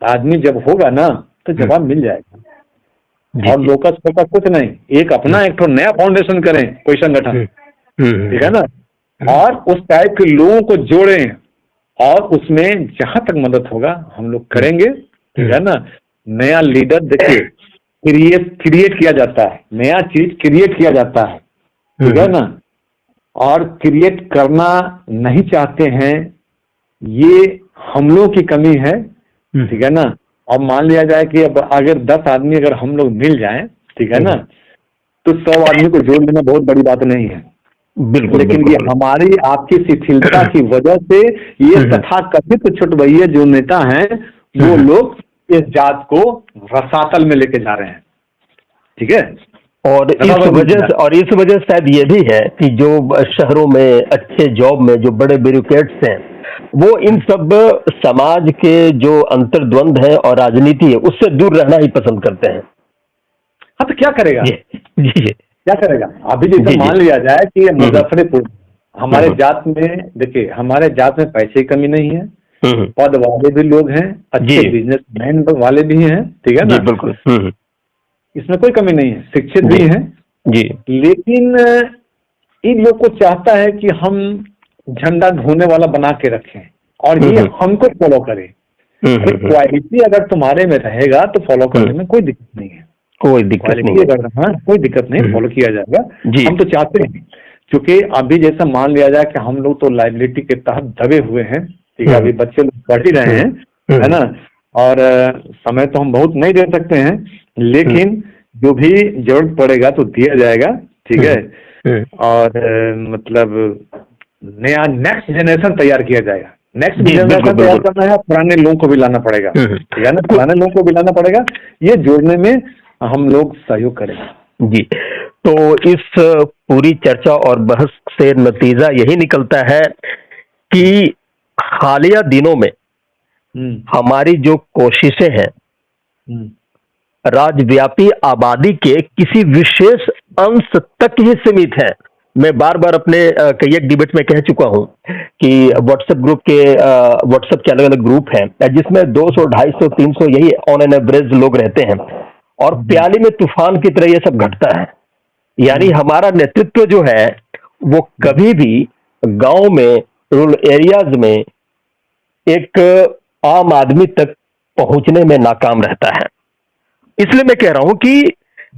आदमी जब होगा ना तो जवाब मिल जाएगा। और लोकस का कुछ नहीं, एक अपना एक तो नया फाउंडेशन करें कोई संगठन, ठीक है ना, और उस टाइप के लोगों को जोड़ें, और उसमें जहां तक मदद होगा हम लोग करेंगे। ठीक है ना, नया लीडर देखिए क्रिएट किया जाता है, नया चीज क्रिएट किया जाता है। ठीक है ना, और क्रिएट करना नहीं चाहते हैं, ये हम लोग की कमी है। ठीक है ना, अब मान लिया जाए कि अब अगर 10 आदमी अगर हम लोग मिल जाएं, ठीक है ना, तो 100 आदमी को जोड़ लेना बहुत बड़ी बात नहीं है। बिल्कुल। लेकिन ये हमारी आपकी शिथिलता की वजह से ये तथाकथित छुटभैया जो नेता हैं वो लोग इस जात को रसातल में लेके जा रहे हैं। ठीक है। और इस वजह शायद ये भी है कि जो शहरों में अच्छे जॉब में जो बड़े ब्यूरोक्रेट्स हैं वो इन सब समाज के जो अंतर्द्वंद है और राजनीति है उससे दूर रहना ही पसंद करते हैं। हाँ, तो क्या करेगा जी क्या करेगा? अभी जैसे मान लिया जाए कि मुजफ्फरपुर हमारे जात में, देखिए हमारे जात में पैसे की कमी नहीं है, पद वाले भी लोग हैं, अच्छे बिजनेसमैन वाले भी हैं। ठीक है ना, बिल्कुल। इसमें कोई कमी नहीं है, शिक्षित भी हैं जी। लेकिन इन लोग को चाहता है कि हम झंडा ढोने वाला बना के रखें और ये हमको फॉलो करे। क्वालिटी अगर तुम्हारे में रहेगा तो फॉलो करने में कोई दिक्कत नहीं है, कोई दिक्कत नहीं। अगर कोई दिक्कत नहीं, फॉलो किया जाएगा। हम तो चाहते हैं, क्योंकि अभी जैसा मान लिया जाए कि हम लोग तो लाइबिलिटी के तहत दबे हुए हैं। ठीक है, अभी बच्चे लोग पढ़ ही रहे हैं, है ना, और समय तो हम बहुत नहीं दे सकते हैं, लेकिन जो भी जरूरत पड़ेगा तो दिया जाएगा। ठीक है, और मतलब नया नेक्स्ट जनरेशन तैयार किया जाएगा। नेक्स्ट जनरेशन तैयार करना है, पुराने लोगों को भी लाना पड़ेगा। ठीक है ना, पुराने लोगों को भी लाना पड़ेगा, ये जोड़ने में हम लोग सहयोग करेंगे। जी। तो इस पूरी चर्चा और बहस से नतीजा यही निकलता है कि हालिया दिनों में हमारी जो कोशिशें हैं राज्यव्यापी आबादी के किसी विशेष अंश तक ही सीमित है। मैं बार बार अपने कई एक डिबेट में कह चुका हूं कि व्हाट्सएप के अलग अलग ग्रुप हैं जिसमें 200, 250, 300 यही ऑन एन एवरेज लोग रहते हैं और प्याली में तूफान की तरह ये सब घटता है। यानी हमारा नेतृत्व जो है वो कभी भी गांव में, रूरल एरियाज में एक आम आदमी तक पहुंचने में नाकाम रहता है। इसलिए मैं कह रहा हूं कि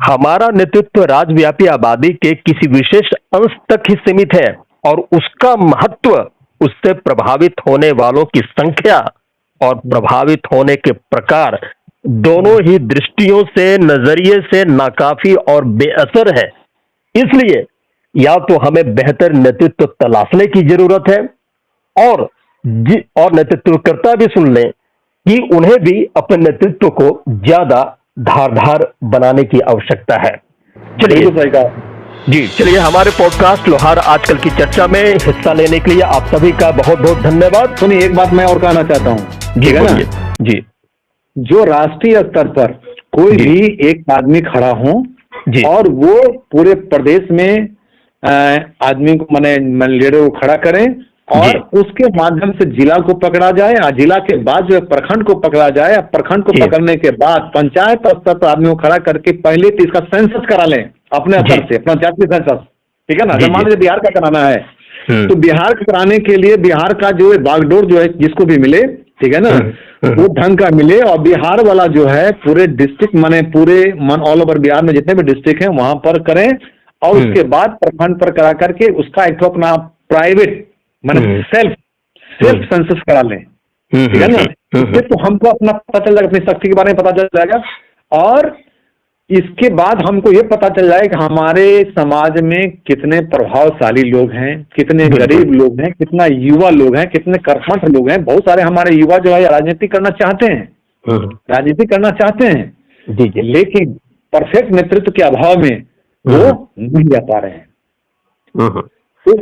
हमारा नेतृत्व राज्यव्यापी आबादी के किसी विशेष अंश तक ही सीमित है और उसका महत्व, उससे प्रभावित होने वालों की संख्या और प्रभावित होने के प्रकार दोनों ही दृष्टियों से, नजरिए से नाकाफी और बेअसर है। इसलिए या तो हमें बेहतर नेतृत्व तलाशने की जरूरत है और नेतृत्वकर्ता भी सुन लें कि उन्हें भी अपने नेतृत्व को ज्यादा धारदार बनाने की आवश्यकता है। चलिए हमारे पॉडकास्ट लोहार आजकल की चर्चा में हिस्सा लेने के लिए आप सभी का बहुत बहुत धन्यवाद। सुनिए, एक बात मैं और कहना चाहता हूँ, ठीक है ना जी। जो राष्ट्रीय स्तर पर कोई भी एक आदमी खड़ा हो और वो पूरे प्रदेश में आदमी को मैंने लीडर को खड़ा करें और उसके माध्यम से जिला को पकड़ा जाए, जिला के बाद जो है प्रखंड को पकड़ा जाए, प्रखंड को पकड़ने के बाद पंचायत स्तर पर आदमी को खड़ा करके पहले तो इसका सेंसस करा लें अपने स्तर से, अपना जातीय सेंसस, ठीक है ना। जब मान लीजिए बिहार का कराना है तो बिहार का कराने के लिए बिहार का जो है बागडोर जो है जिसको भी मिले, ठीक है ना, वो ढंग का मिले और बिहार वाला जो है पूरे डिस्ट्रिक्ट पूरे ऑल ओवर बिहार में जितने भी डिस्ट्रिक्ट हैं वहां पर करें और उसके बाद प्रखंड पर करा करके उसका एक अपना प्राइवेट सेल्फ सेंसस करा लें, ठीक है ना। इससे तो हमको अपना पता चल जाएगा, अपनी शक्ति के बारे में पता चल जाएगा और इसके बाद हमको ये पता चल जाएगा कि हमारे समाज में कितने प्रभावशाली लोग हैं, कितने गरीब लोग हैं, कितना युवा लोग हैं, कितने कर्मठ लोग हैं। बहुत सारे हमारे युवा जो है राजनीति करना चाहते हैं, लेकिन परफेक्ट नेतृत्व के अभाव में वो नहीं आ पा रहे हैं। तो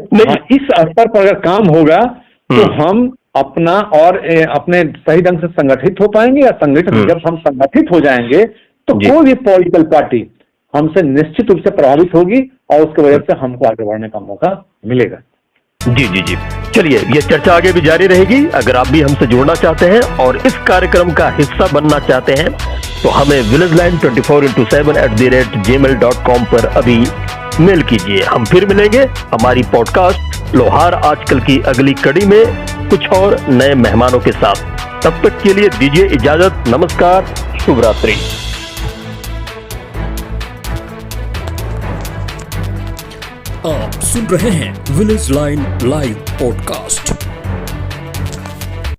इस स्तर पर अगर काम होगा तो हम अपना और अपने सही ढंग से संगठित हो पाएंगे या जब हम संगठित हो जाएंगे तो कोई भी पॉलिटिकल पार्टी हमसे निश्चित रूप से प्रभावित होगी और उसकी वजह से हमको आगे बढ़ने का मौका मिलेगा। जी। चलिए, ये चर्चा आगे भी जारी रहेगी। अगर आप भी हमसे जुड़ना चाहते हैं और इस कार्यक्रम का हिस्सा बनना चाहते हैं तो हमें villagelaine24x7@gmail.com पर अभी मेल कीजिए। हम फिर मिलेंगे हमारी पॉडकास्ट लोहार आजकल की अगली कड़ी में कुछ और नए मेहमानों के साथ। तब तक के लिए दीजिए इजाजत। नमस्कार, शुभ रात्रि। आप सुन रहे हैं विलेज लाइन लाइव पॉडकास्ट।